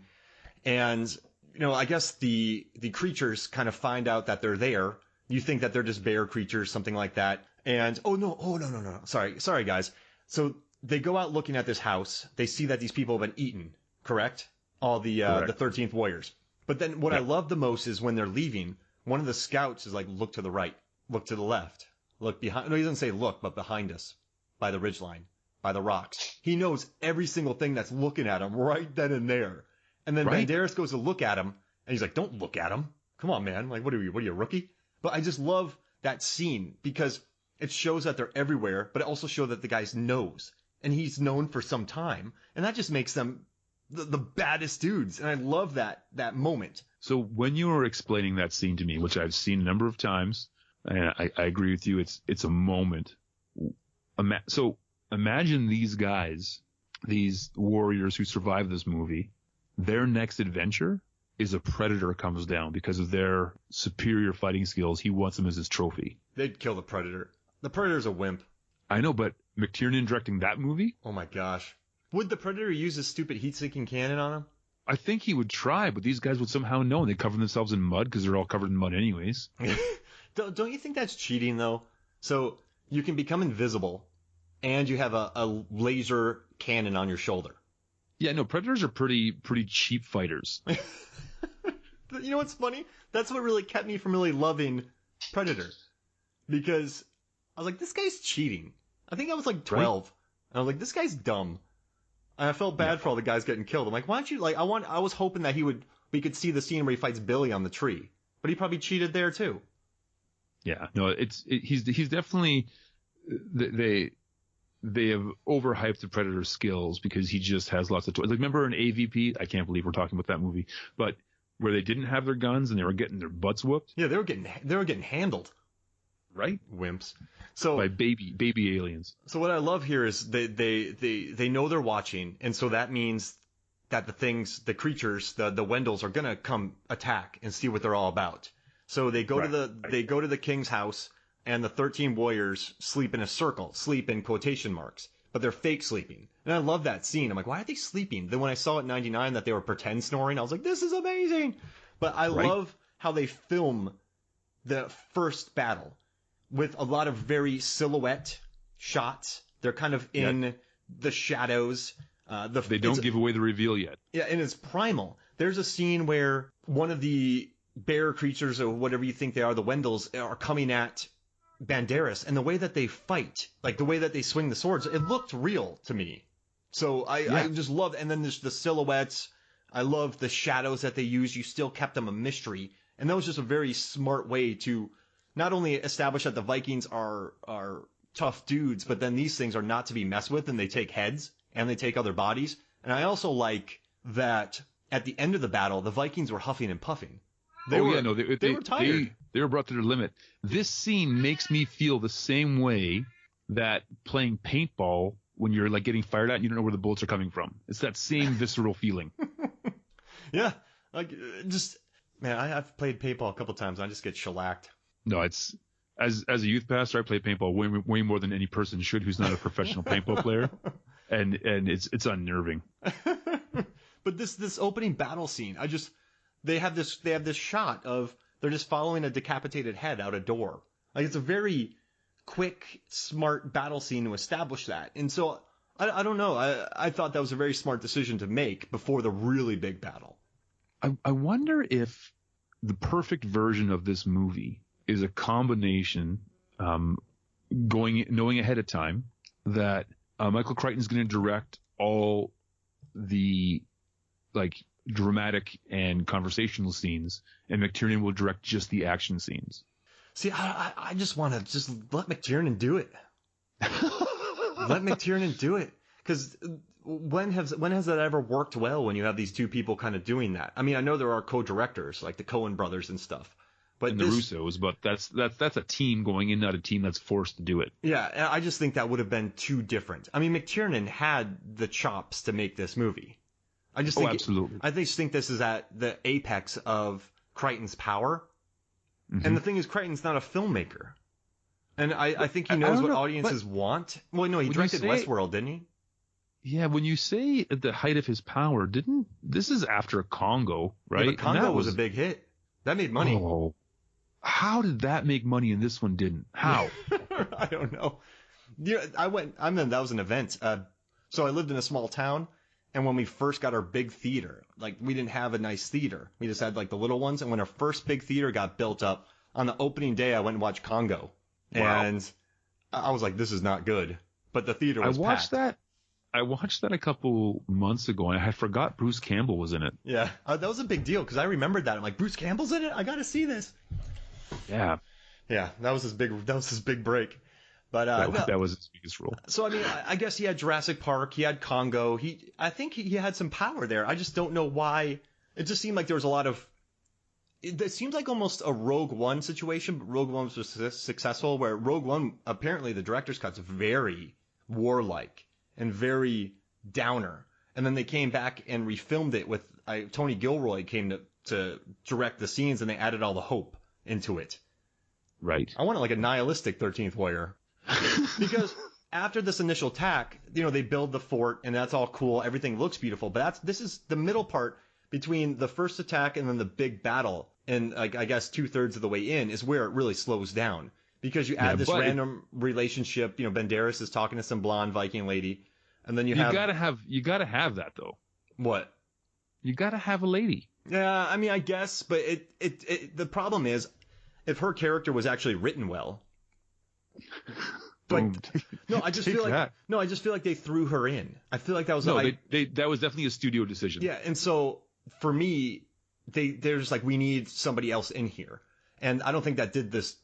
S1: And I guess the creatures kind of find out that they're there. You think that they're just bear creatures, something like that. And no. Sorry guys. So they go out looking at this house. They see that these people have been eaten, correct? All the 13th warriors. But then what I love the most is when they're leaving, one of the scouts is like, look to the right, look to the left, look behind. No, he doesn't say look, but behind us, by the ridgeline, by the rocks. He knows every single thing that's looking at him right then and there. And then Banderas goes to look at him, and he's like, don't look at him. Come on, man. Like, what are you, a rookie? But I just love that scene because it shows that they're everywhere, but it also shows that the guy knows. And he's known for some time. And that just makes them the baddest dudes. And I love that moment.
S2: So when you were explaining that scene to me, which I've seen a number of times, and I agree with you, it's a moment. So imagine these guys, these warriors who survived this movie, their next adventure is a predator comes down because of their superior fighting skills. He wants them as his trophy.
S1: They'd kill the predator. The predator's a wimp.
S2: I know, but McTiernan directing that movie?
S1: Oh my gosh. Would the predator use his stupid heat-seeking cannon on him?
S2: I think he would try, but these guys would somehow know, and they cover themselves in mud because they're all covered in mud anyways.
S1: Don't you think that's cheating, though? So you can become invisible, and you have a laser cannon on your shoulder.
S2: Yeah, no, predators are pretty cheap fighters.
S1: You know what's funny? That's what really kept me from really loving Predator. Because I was like, this guy's cheating. I think I was like 12. Right? And I was like, this guy's dumb. And I felt bad for all the guys getting killed. I'm like, why don't you, like, I was hoping that we could see the scene where he fights Billy on the tree. But he probably cheated there too.
S2: Yeah, no, he's definitely, they have overhyped the Predator's skills because he just has lots of toys. Like, remember in AVP? I can't believe we're talking about that movie. But where they didn't have their guns and they were getting their butts whooped?
S1: Yeah, they were getting handled.
S2: Right?
S1: Wimps. So
S2: by baby aliens.
S1: So what I love here is they know they're watching, and so that means that the creatures, the Wendells are gonna come attack and see what they're all about. So they go to the king's house, and the 13 warriors sleep in a circle, sleep in quotation marks, but they're fake sleeping. And I love that scene. I'm like, why are they sleeping? Then when I saw at 99 that they were pretend snoring, I was like, this is amazing. But I love how they film the first battle with a lot of very silhouette shots. They're kind of in the shadows.
S2: They don't give away the reveal yet.
S1: Yeah, and it's primal. There's a scene where one of the bear creatures, or whatever you think they are, the Wendells, are coming at Banderas, and the way that they fight, like the way that they swing the swords, it looked real to me. So I just loved, and then there's the silhouettes. I love the shadows that they use. You still kept them a mystery, and that was just a very smart way to not only establish that the Vikings are tough dudes, but then these things are not to be messed with, and they take heads and they take other bodies. And I also like that at the end of the battle, the Vikings were huffing and puffing. They were tired.
S2: They were brought to their limit. This scene makes me feel the same way that playing paintball when you're like getting fired at and you don't know where the bullets are coming from. It's that same visceral feeling.
S1: Yeah, like just man, I've played paintball a couple times. And I just get shellacked.
S2: No, it's as a youth pastor, I play paintball way more than any person should who's not a professional paintball player, and it's unnerving.
S1: But this opening battle scene, they have this shot of they're just following a decapitated head out a door. Like, it's a very quick, smart battle scene to establish that. And so I don't know. I thought that was a very smart decision to make before the really big battle.
S2: I wonder if the perfect version of this movie is a combination, knowing ahead of time that Michael Crichton is going to direct all the like dramatic and conversational scenes, and McTiernan will direct just the action scenes.
S1: See, I just want to just let McTiernan do it. Let McTiernan do it, because when has that ever worked well when you have these two people kind of doing that? I mean, I know there are co-directors like the Coen brothers and stuff. But
S2: and the Russos, but that's a team going in, not a team that's forced to do it.
S1: Yeah, I just think that would have been too different. I mean, McTiernan had the chops to make this movie.
S2: Absolutely.
S1: I just think this is at the apex of Crichton's power. Mm-hmm. And the thing is, Crichton's not a filmmaker. And I think he knows what audiences want. Well, no, he directed Westworld, didn't he?
S2: Yeah, when you say at the height of his power, this is after Congo, right?
S1: Yeah, but Congo was a big hit. That made money.
S2: Oh. How did that make money and this one didn't? How?
S1: I don't know. That was an event. So I lived in a small town, and when we first got our big theater, like, we didn't have a nice theater. We just had like the little ones. And when our first big theater got built up, on the opening day, I went and watched Congo. Wow. And I was like, this is not good. But the theater was packed.
S2: I watched that a couple months ago, and I forgot Bruce Campbell was in it.
S1: Yeah, that was a big deal because I remembered that. I'm like, Bruce Campbell's in it? I got to see this.
S2: Yeah.
S1: Yeah, that was his big break. But
S2: that was his biggest role.
S1: So I mean, I guess he had Jurassic Park, he had Congo. I think he had some power there. I just don't know why. It just seemed like there was a lot of. It seems like almost a Rogue One situation, but Rogue One was successful. Where Rogue One, apparently, the director's cut's very warlike and very downer. And then they came back and refilmed it with Tony Gilroy came to direct the scenes, and they added all the hope into it.
S2: Right.
S1: I want it like a nihilistic 13th Warrior. Because after this initial attack, they build the fort, and that's all cool. Everything looks beautiful. But this is the middle part between the first attack and then the big battle. And I guess 2/3 of the way in is where it really slows down. Because you add this random relationship. Banderas is talking to some blonde Viking lady. And then you gotta
S2: have that, though.
S1: What?
S2: You gotta have a lady.
S1: Yeah, I mean, I guess. But the problem is, if her character was actually written well. But I just feel like they threw her in. I feel like that was
S2: that was definitely a studio decision.
S1: Yeah, and so for me, they're just like, we need somebody else in here, and I don't think that did this.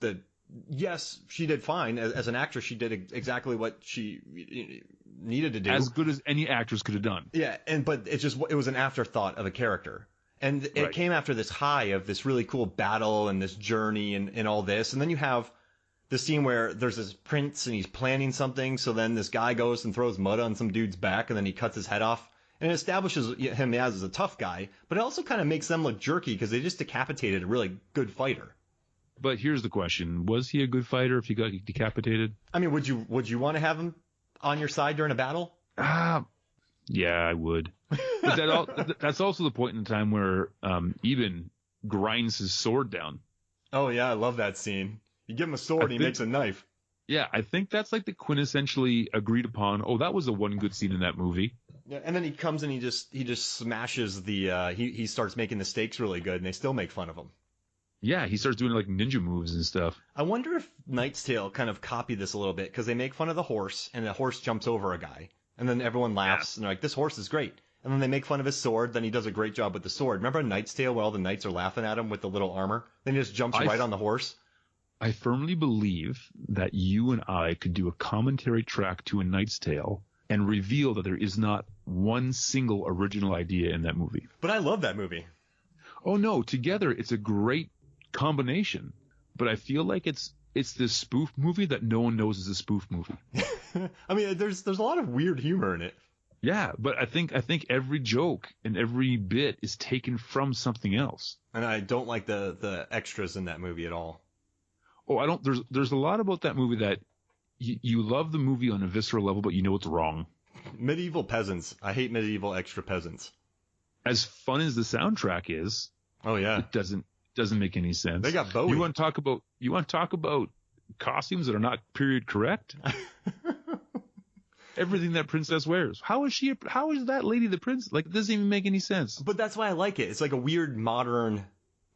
S1: Yes, she did fine as an actress. She did exactly what she needed to do,
S2: as good as any actress could have done.
S1: Yeah, but it was an afterthought of a character. And it came after this high of this really cool battle and this journey and all this, and then you have the scene where there's this prince and he's planning something, so then this guy goes and throws mud on some dude's back, and then he cuts his head off. And it establishes him as a tough guy, but it also kind of makes them look jerky because they just decapitated a really good fighter.
S2: But here's the question. Was he a good fighter if he got decapitated?
S1: I mean, would you want to have him on your side during a battle?
S2: Yeah, I would. But that's also the point in time where Eben grinds his sword down.
S1: Oh, yeah, I love that scene. You give him a sword and he makes a knife.
S2: Yeah, I think that's like the quintessentially agreed upon. Oh, that was the one good scene in that movie.
S1: Yeah, and then he comes and he just smashes the he starts making the stakes really good, and they still make fun of him.
S2: Yeah, he starts doing like ninja moves and stuff.
S1: I wonder if Knight's Tale kind of copied this a little bit, because they make fun of the horse, and the horse jumps over a guy, and then everyone laughs, and they're like, this horse is great. And then they make fun of his sword, then he does a great job with the sword. Remember in Knight's Tale where all the knights are laughing at him with the little armor? Then he just jumps right on the horse?
S2: I firmly believe that you and I could do a commentary track to A Knight's Tale and reveal that there is not one single original idea in that movie.
S1: But I love that movie.
S2: Oh no, together it's a great combination. But I feel like it's this spoof movie that no one knows is a spoof movie.
S1: I mean, there's a lot of weird humor in it.
S2: Yeah, but I think every joke and every bit is taken from something else.
S1: And I don't like the extras in that movie at all.
S2: Oh, I don't. There's a lot about that movie that you love the movie on a visceral level, but you know it's wrong.
S1: Medieval peasants. I hate medieval extra peasants.
S2: As fun as the soundtrack is,
S1: oh yeah,
S2: it doesn't make any sense.
S1: They got Bowie.
S2: You want to talk about costumes that are not period correct? Everything that princess wears. How is that lady the prince? Like, it doesn't even make any sense.
S1: But that's why I like it. It's like a weird modern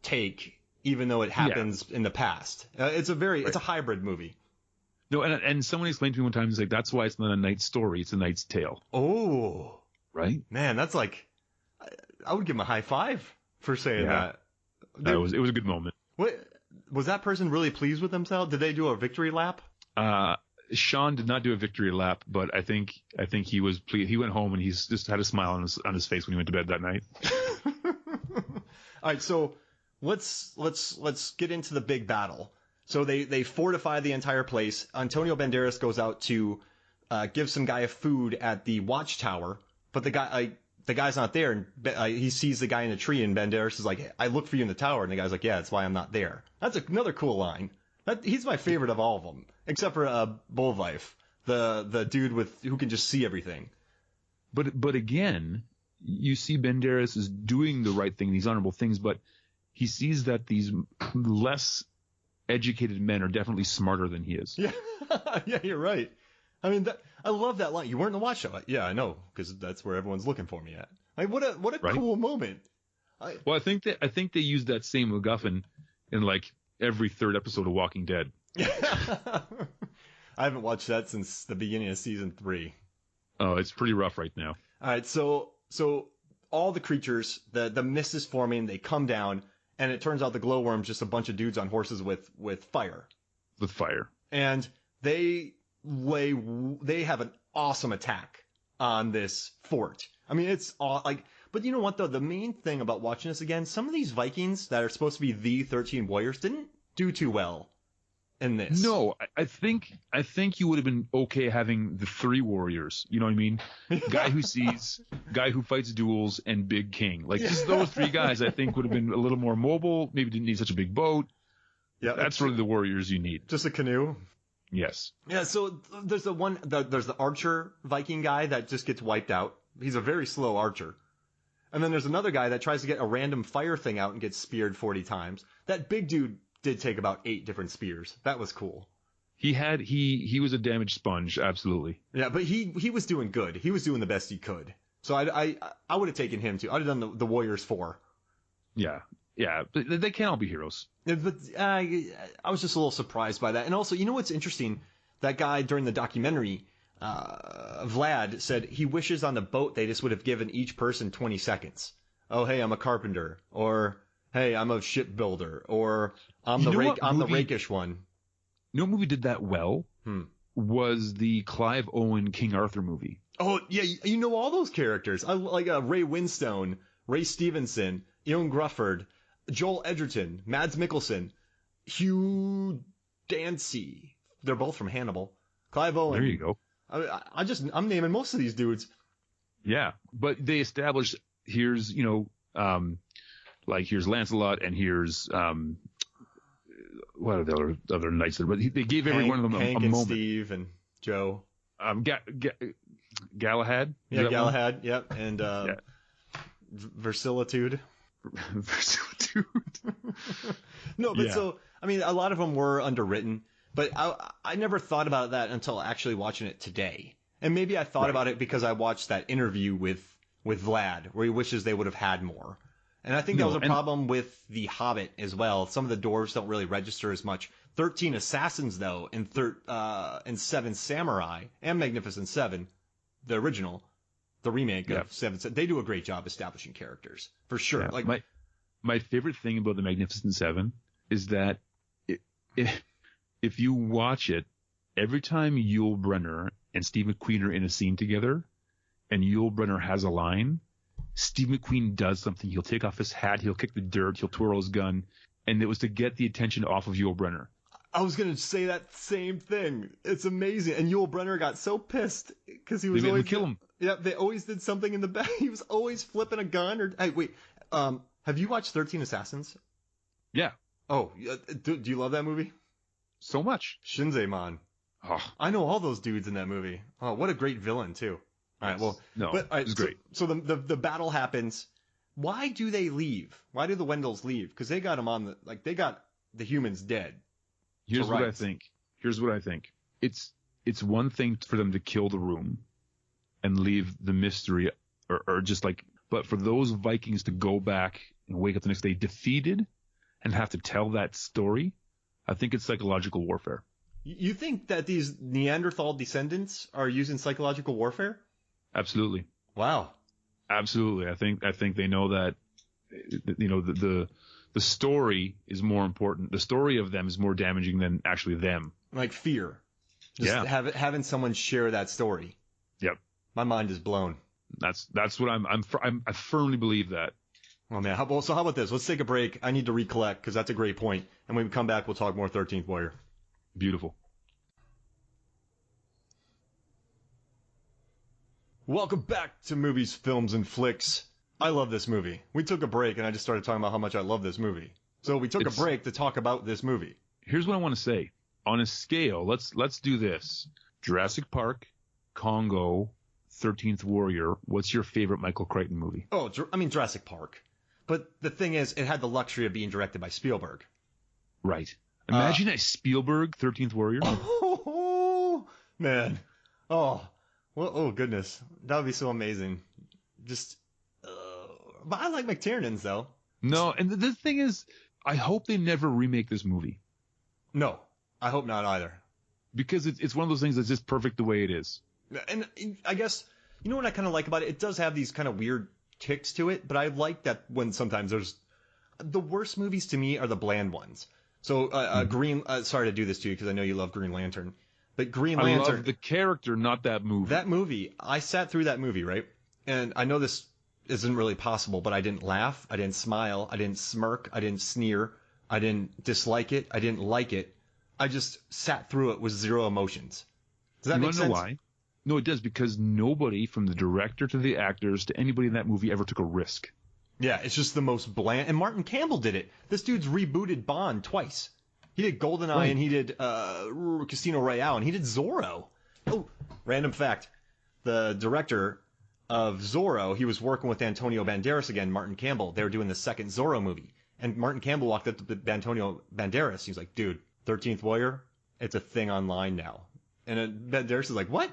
S1: take, even though it happens in the past. It's a hybrid movie.
S2: No, and someone explained to me one time, it's like, that's why it's not a knight's story, it's a knight's tale.
S1: Oh.
S2: Right?
S1: Man, that's like, I would give him a high five for saying that.
S2: It was a good moment.
S1: What, was that person really pleased with themselves? Did they do a victory lap?
S2: Sean did not do a victory lap, but I think he was pleased. He went home and he's just had a smile on his face when he went to bed that night.
S1: All right, so let's get into the big battle. So they fortify the entire place. Antonio Banderas goes out to give some guy food at the watchtower, but the guy's not there, and he sees the guy in a tree, and Banderas is like, hey, I look for you in the tower, and the guy's like, yeah, that's why I'm not there. That's another cool line. He's my favorite of all of them, except for Bolvife, the dude who can just see everything.
S2: But again, you see Banderas is doing the right thing, these honorable things, but he sees that these less educated men are definitely smarter than he is.
S1: Yeah, yeah, you're right. I mean, I love that line. You weren't in the watch show. Yeah, I know, because that's where everyone's looking for me at. Like, what a cool moment.
S2: Well, I think they used that same MacGuffin in like every third episode of Walking Dead.
S1: I haven't watched that since the beginning of season 3.
S2: Oh, it's pretty rough right now.
S1: All right, so all the creatures, the mist is forming, they come down, and it turns out the glowworm's just a bunch of dudes on horses with fire.
S2: With fire.
S1: And they they have an awesome attack on this fort. I mean, it's all like, but you know what though? The main thing about watching this again, some of these Vikings that are supposed to be the 13 warriors didn't do too well in this.
S2: No, I think you would have been okay having the 3 warriors. You know what I mean? Guy who sees, guy who fights duels, and big king. Like just those 3 guys, I think would have been a little more mobile. Maybe didn't need such a big boat. Yeah, that's really the warriors you need.
S1: Just a canoe.
S2: Yes.
S1: Yeah. So there's there's the archer Viking guy that just gets wiped out. He's a very slow archer. And then there's another guy that tries to get a random fire thing out and gets speared 40 times. That big dude did take about 8 different spears. That was cool.
S2: He was a damage sponge, absolutely.
S1: Yeah, but he was doing good. He was doing the best he could. So I would have taken him too. I'd have done the Warriors 4.
S2: Yeah. Yeah, but they can't all be heroes.
S1: But I was just a little surprised by that. And also, you know what's interesting? That guy during the documentary, Vlad, said he wishes on the boat they just would have given each person 20 seconds. Oh, hey, I'm a carpenter. Or, hey, I'm a shipbuilder. Or, I'm the rakish one.
S2: You know what movie did that well? Was the Clive Owen King Arthur movie.
S1: Oh, yeah, you know all those characters. I like Ray Winstone, Ray Stevenson, Ian Grufford, Joel Edgerton, Mads Mikkelsen, Hugh Dancy. They're both from Hannibal. Clive Owen.
S2: There you go.
S1: I'm naming most of these dudes.
S2: Yeah, but they established here's here's Lancelot and here's what are the other knights there? But they gave every one of them
S1: Hank
S2: a
S1: and
S2: moment.
S1: Steve and Joe.
S2: Galahad.
S1: Yeah, Galahad. Yep, and Versilitude.
S2: Versilitude.
S1: No, but so I mean, a lot of them were underwritten, but I never thought about that until actually watching it today. And maybe I thought about it because I watched that interview with Vlad, where he wishes they would have had more. And I think that was a problem with The Hobbit as well. Some of the dwarves don't really register as much. 13 Assassins, though, and 7 Samurai, and Magnificent Seven, the original, the remake of Seven, they do a great job establishing characters, for sure.
S2: Yeah.
S1: Like
S2: my favorite thing about the Magnificent Seven is that if you watch it, every time Yul Brynner and Steve McQueen are in a scene together, and Yul Brynner has a line, Steve McQueen does something. He'll take off his hat, he'll kick the dirt, he'll twirl his gun, and it was to get the attention off of Yul Brynner.
S1: I was going to say that same thing. It's amazing. And Yul Brynner got so pissed because he was
S2: they
S1: always
S2: kill him.
S1: Yeah, they always did something in the back. He was always flipping a gun. Or hey, wait, have you watched 13 Assassins?
S2: Yeah.
S1: Oh, do you love that movie?
S2: So much.
S1: Shinzemon.
S2: Oh.
S1: I know all those dudes in that movie. Oh, what a great villain too. All right, well,
S2: no,
S1: but
S2: it was great.
S1: So the battle happens. Why do they leave? Why do the Wendells leave? Because they got them on they got the humans dead.
S2: Here's what I think. It's one thing for them to kill the room and leave the mystery or just but for those Vikings to go back and wake up the next day defeated and have to tell that story, I think it's psychological warfare.
S1: You think that these Neanderthal descendants are using psychological warfare?
S2: Absolutely.
S1: Wow.
S2: Absolutely. I think they know that, the story is more important. The story of them is more damaging than actually them.
S1: Like fear. Just having someone share that story.
S2: Yep.
S1: My mind is blown.
S2: That's what I firmly believe that.
S1: Oh man. How about this? Let's take a break. I need to recollect because that's a great point. And when we come back, we'll talk more 13th Warrior.
S2: Beautiful.
S1: Welcome back to Movies, Films, and Flicks. I love this movie. We took a break, and I just started talking about how much I love this movie. So we took a break to talk about this movie.
S2: Here's what I want to say. On a scale, let's do this. Jurassic Park, Congo, 13th Warrior. What's your favorite Michael Crichton movie?
S1: Oh, I mean Jurassic Park. But the thing is, it had the luxury of being directed by Spielberg.
S2: Right. Imagine a Spielberg 13th Warrior.
S1: Oh, man. Oh. Well, oh goodness, that would be so amazing. Just, but I like McTiernan's though.
S2: No, and the thing is, I hope they never remake this movie.
S1: No, I hope not either.
S2: Because it's one of those things that's just perfect the way it is.
S1: And I guess you know what I kind of like about it. It does have these kind of weird ticks to it, but I like that when sometimes there's the worst movies to me are the bland ones. So Sorry to do this to you because I know you love Green Lantern. But Green
S2: I
S1: Lantern,
S2: love the character, not that movie.
S1: That movie, I sat through that movie, right? And I know this isn't really possible, but I didn't laugh, I didn't smile, I didn't smirk, I didn't sneer, I didn't dislike it, I didn't like it. I just sat through it with zero emotions. Does that make sense?
S2: You want to know why? No, it does, because nobody, from the director to the actors to anybody in that movie, ever took a risk.
S1: Yeah, it's just the most bland. And Martin Campbell did it. This dude's rebooted Bond twice. He did GoldenEye
S2: Right.
S1: and he did Casino Royale and he did Zorro. Oh, random fact. The director of Zorro, he was working with Antonio Banderas again, Martin Campbell. They were doing the second Zorro movie. And Martin Campbell walked up to Antonio Banderas. He was like, dude, 13th Warrior, it's a thing online now. And Banderas is like, what?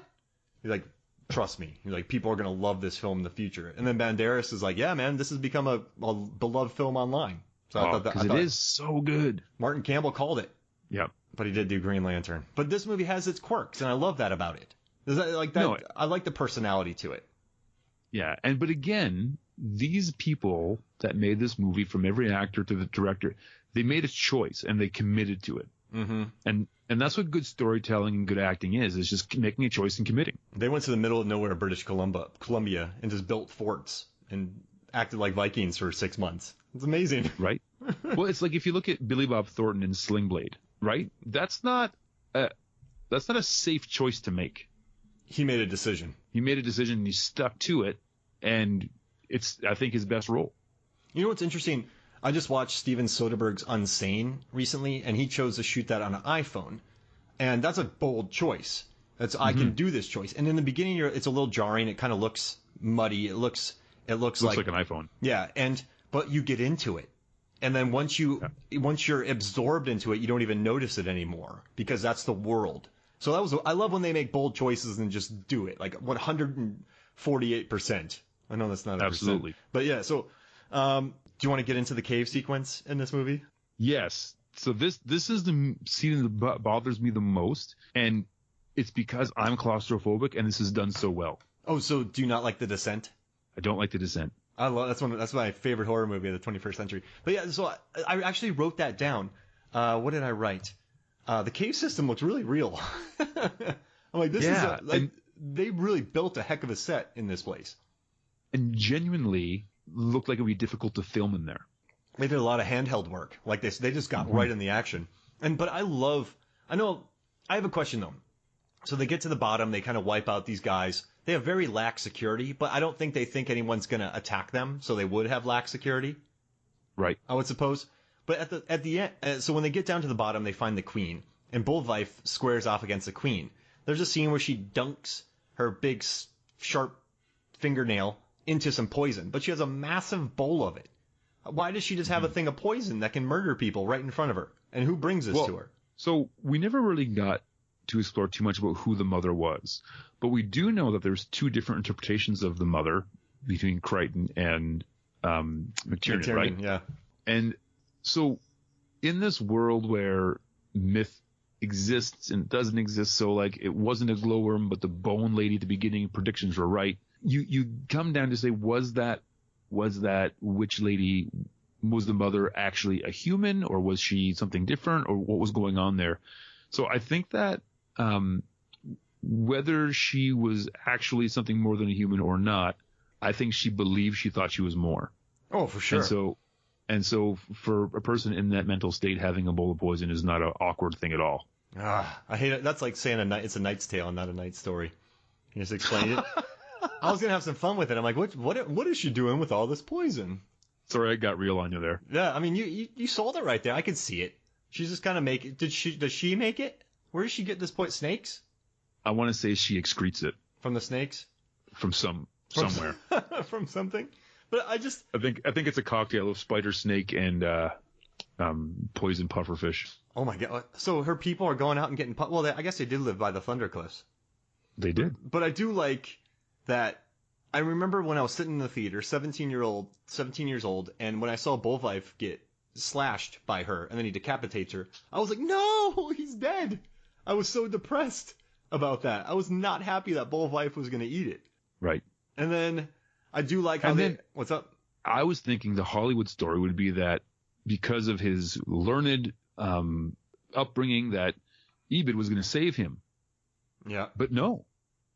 S1: He's like, trust me. He's like, people are going to love this film in the future. And then Banderas is like, yeah, man, this has become a beloved film online. So I thought
S2: because it is so good.
S1: Martin Campbell called it.
S2: Yep.
S1: But he did do Green Lantern. But this movie has its quirks, and I love that about it. I like the personality to it.
S2: Yeah, but again, these people that made this movie, from every actor to the director, they made a choice and they committed to it.
S1: Mm-hmm.
S2: And that's what good storytelling and good acting is just making a choice and committing.
S1: They went to the middle of nowhere, British Columbia, and just built forts and acted like Vikings for 6 months. It's amazing.
S2: Right? Well, it's like if you look at Billy Bob Thornton in Sling Blade, right? That's not a safe choice to make.
S1: He made a decision.
S2: He made a decision and he stuck to it, and it's, I think, his best role.
S1: You know what's interesting? I just watched Steven Soderbergh's Unsane recently, and he chose to shoot that on an iPhone. And that's a bold choice. I can do this choice. And in the beginning, it's a little jarring. It kind of looks muddy. It looks like
S2: an iPhone.
S1: Yeah, but you get into it. And then once you're absorbed into it, you don't even notice it anymore because that's the world. So I love when they make bold choices and just do it, like 148%. I know that's not a
S2: absolutely
S1: percent. But yeah, so do you want to get into the cave sequence in this movie?
S2: Yes. So this is the scene that bothers me the most, and it's because I'm claustrophobic and this is done so well.
S1: Oh, so do you not like The Descent?
S2: I don't like The Descent.
S1: That's my favorite horror movie of the 21st century. But yeah, so I actually wrote that down. What did I write? The cave system looks really real. I'm like, they really built a heck of a set in this place.
S2: And genuinely looked like it would be difficult to film in there.
S1: They did a lot of handheld work. Like they just got right in the action. But I have a question though. So they get to the bottom, they kind of wipe out these guys. They have very lax security, but I don't think they think anyone's going to attack them, so they would have lax security.
S2: Right.
S1: I would suppose. But at the end, so when they get down to the bottom, they find the queen, and Bullwife squares off against the queen. There's a scene where she dunks her big, sharp fingernail into some poison, but she has a massive bowl of it. Why does she just have a thing of poison that can murder people right in front of her? And who brings this to her?
S2: So we never really got to explore too much about who the mother was, but we do know that there's two different interpretations of the mother between Crichton and McTiernan, right?
S1: Yeah.
S2: And so in this world where myth exists and doesn't exist, so like it wasn't a glowworm, but the bone lady at the beginning predictions were right. You come down to say, was that witch lady, was the mother actually a human, or was she something different, or what was going on there? So I think that whether she was actually something more than a human or not, I think she believed she thought she was more.
S1: Oh, for sure.
S2: And so for a person in that mental state, having a bowl of poison is not an awkward thing at all.
S1: I hate it. That's like saying it's a Knight's Tale and not a Knight's Story. Can you just explain it? I was going to have some fun with it. I'm like, what is she doing with all this poison?
S2: Sorry, I got real on you there.
S1: Yeah, I mean, you sold it right there. I could see it. She's just kind of make it. Does she make it? Where does she get this point? Snakes?
S2: I want to say she excretes it.
S1: From the snakes?
S2: From somewhere.
S1: From something? But I think
S2: it's a cocktail of spider snake and poison pufferfish.
S1: Oh my god! So her people are going out and getting well. I guess they did live by the Thunder Cliffs.
S2: They did.
S1: But I do like that. I remember when I was sitting in the theater, 17 years old, and when I saw Bullwife get slashed by her and then he decapitates her, I was like, no, he's dead. I was so depressed about that. I was not happy that Bullwife was going to eat it.
S2: Right.
S1: And then I do like how what's up?
S2: I was thinking the Hollywood story would be that because of his learned upbringing, that Ebed was going to save him.
S1: Yeah.
S2: But no,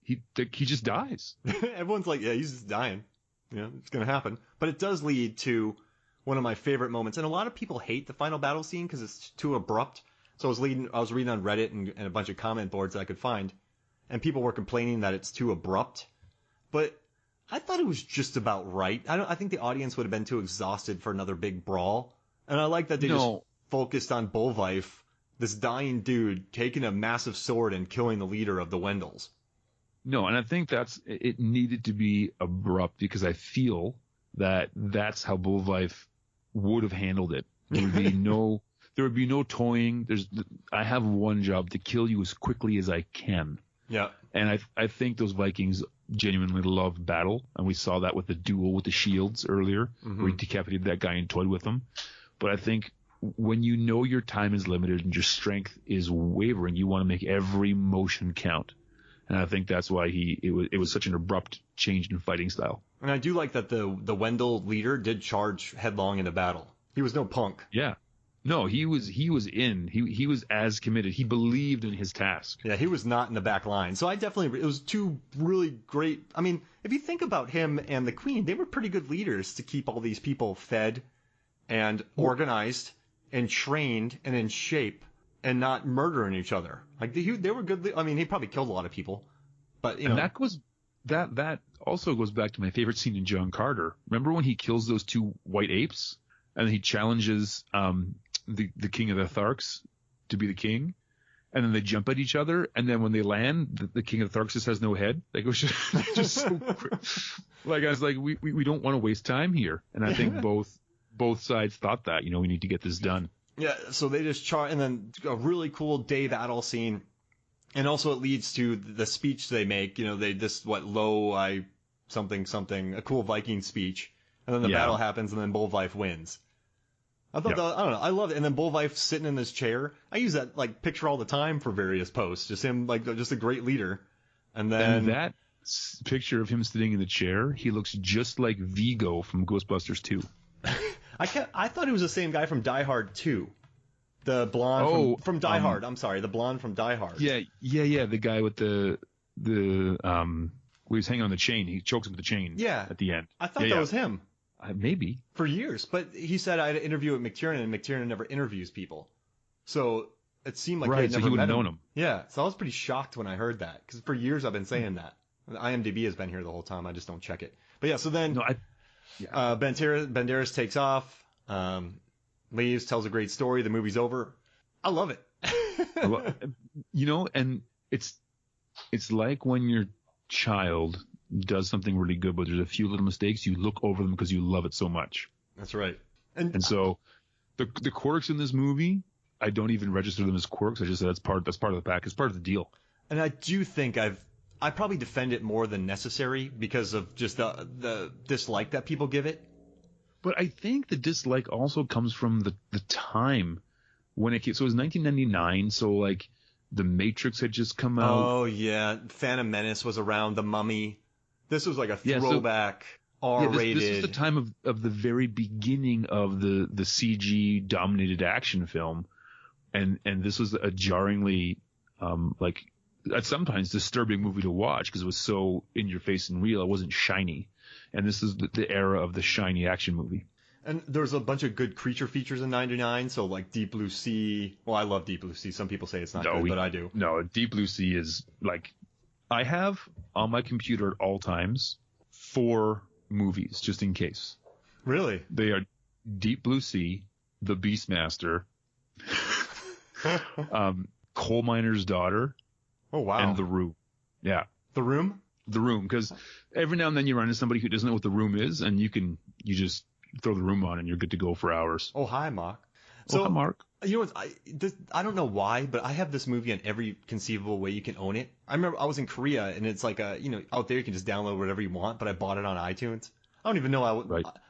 S2: he just dies.
S1: Everyone's like, yeah, he's just dying. It's going to happen. But it does lead to one of my favorite moments. And a lot of people hate the final battle scene because it's too abrupt. So I was reading on Reddit and a bunch of comment boards that I could find, and people were complaining that it's too abrupt. But I thought it was just about right. I think the audience would have been too exhausted for another big brawl. And I like that they just focused on Bullwife, this dying dude taking a massive sword and killing the leader of the Wendels.
S2: No, and I think it needed to be abrupt because I feel that's how Bullwife would have handled it. There would be no toying. I have one job, to kill you as quickly as I can.
S1: Yeah.
S2: And I think those Vikings genuinely love battle, and we saw that with the duel with the shields earlier, where he decapitated that guy and toyed with him. But I think when you know your time is limited and your strength is wavering, you want to make every motion count. And I think that's why it was such an abrupt change in fighting style.
S1: And I do like that the Wendell leader did charge headlong into battle. He was no punk.
S2: Yeah. No, he was in. He was as committed. He believed in his task.
S1: Yeah, he was not in the back line. So it was two really great. I mean, if you think about him and the Queen, they were pretty good leaders to keep all these people fed and organized and trained and in shape and not murdering each other. Like they were good. I mean, he probably killed a lot of people, but
S2: and that also goes back to my favorite scene in John Carter. Remember when he kills those two white apes and he challenges the king of the Tharks to be the king, and then they jump at each other, and then when they land, the king of the Tharks just has no head. Like, it was just so quick. Like, I was like, we don't want to waste time here. And I think both sides thought that, we need to get this done.
S1: Yeah, so they just and then a really cool day battle scene, and also it leads to the speech they make. Something, a cool Viking speech, and then the battle happens, and then Bullwife wins. I thought I don't know, I love it. And then Bullwife sitting in this chair. I use that picture all the time for various posts. Just him, just a great leader. And
S2: that picture of him sitting in the chair, he looks just like Vigo from Ghostbusters 2.
S1: I thought it was the same guy from Die Hard 2. The blonde from Die Hard. I'm sorry, the blonde from Die Hard.
S2: Yeah. The guy with the where he's hanging on the chain. He chokes him with the chain.
S1: Yeah.
S2: At the end.
S1: I thought that was him.
S2: Maybe.
S1: For years, but he said I had an interview with McTiernan, and McTiernan never interviews people, so it seemed like he would have known him. Yeah, so I was pretty shocked when I heard that, because for years I've been saying that. The IMDb has been here the whole time. I just don't check it. But yeah, so then Banderas takes off, leaves, tells a great story. The movie's over. I love it.
S2: And it's like when your child does something really good, but there's a few little mistakes, you look over them because you love it so much.
S1: That's right.
S2: And so the quirks in this movie, I don't even register them as quirks. I just say that's part of the pack. It's part of the deal.
S1: And I do think I probably defend it more than necessary because of just the dislike that people give it.
S2: But I think the dislike also comes from the time when it came. So it was 1999. So The Matrix had just come out.
S1: Oh yeah, Phantom Menace was around. The Mummy. This was like a throwback R-rated.
S2: This was the time of the very beginning of the CG dominated action film, and this was a jarringly sometimes disturbing movie to watch because it was so in your face and real. It wasn't shiny, and this is the era of the shiny action movie.
S1: And there's a bunch of good creature features in '99, so like Deep Blue Sea. Well, I love Deep Blue Sea. Some people say it's not good, but I do.
S2: No, Deep Blue Sea is I have on my computer at all times 4 movies just in case.
S1: Really?
S2: They are Deep Blue Sea, The Beastmaster, Coal Miner's Daughter.
S1: Oh wow!
S2: And The Room. Yeah.
S1: The Room.
S2: The Room, because every now and then you run into somebody who doesn't know what The Room is, and you just throw The Room on and you're good to go for hours.
S1: Oh hi, Mark.
S2: So, hi, Mark.
S1: You know what? I don't know why, but I have this movie in every conceivable way you can own it. I remember I was in Korea, and it's out there you can just download whatever you want, but I bought it on iTunes. I don't even know I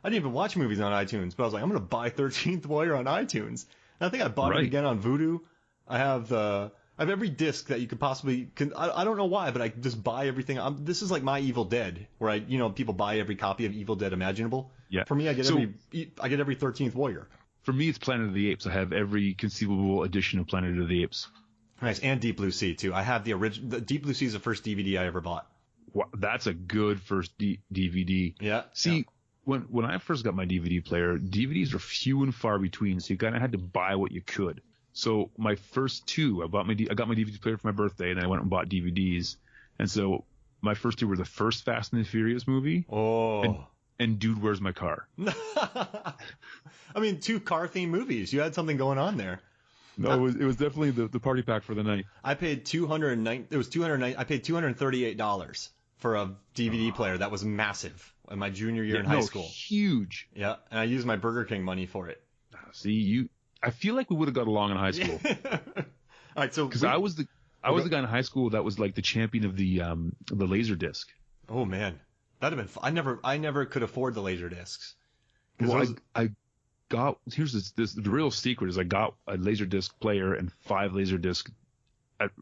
S1: didn't even watch movies on iTunes, but I was like, I'm going to buy 13th Warrior on iTunes. And I think I bought it again on Vudu. I have every disc that you could possibly. I don't know why, but I just buy everything. This is like my Evil Dead, where people buy every copy of Evil Dead imaginable.
S2: Yeah.
S1: For me, I get every 13th Warrior.
S2: For me, it's Planet of the Apes. I have every conceivable edition of Planet of the Apes.
S1: Nice, and Deep Blue Sea too. I have the original. The Deep Blue Sea is the first DVD I ever bought.
S2: Wow, that's a good first DVD.
S1: Yeah.
S2: See, when I first got my DVD player, DVDs were few and far between, so you kind of had to buy what you could. So my first two, I got my DVD player for my birthday, and then I went and bought DVDs. And so my first two were the first Fast and the Furious movie.
S1: Oh.
S2: And Dude, Where's My Car?
S1: I mean, 2 car-themed movies. You had something going on there.
S2: No, it was definitely the party pack for the night.
S1: I paid I paid $238 for a DVD player that was massive in my junior year in high school.
S2: Huge.
S1: Yeah, and I used my Burger King money for it.
S2: See, I feel like we would have got along in high school.
S1: All right, so
S2: because I was the guy in high school that was like the champion of the laser disc.
S1: Oh man, that'd have been fun. I never could afford the laser discs.
S2: Well, I got here's the real secret is I got a laser disc player and 5 laser discs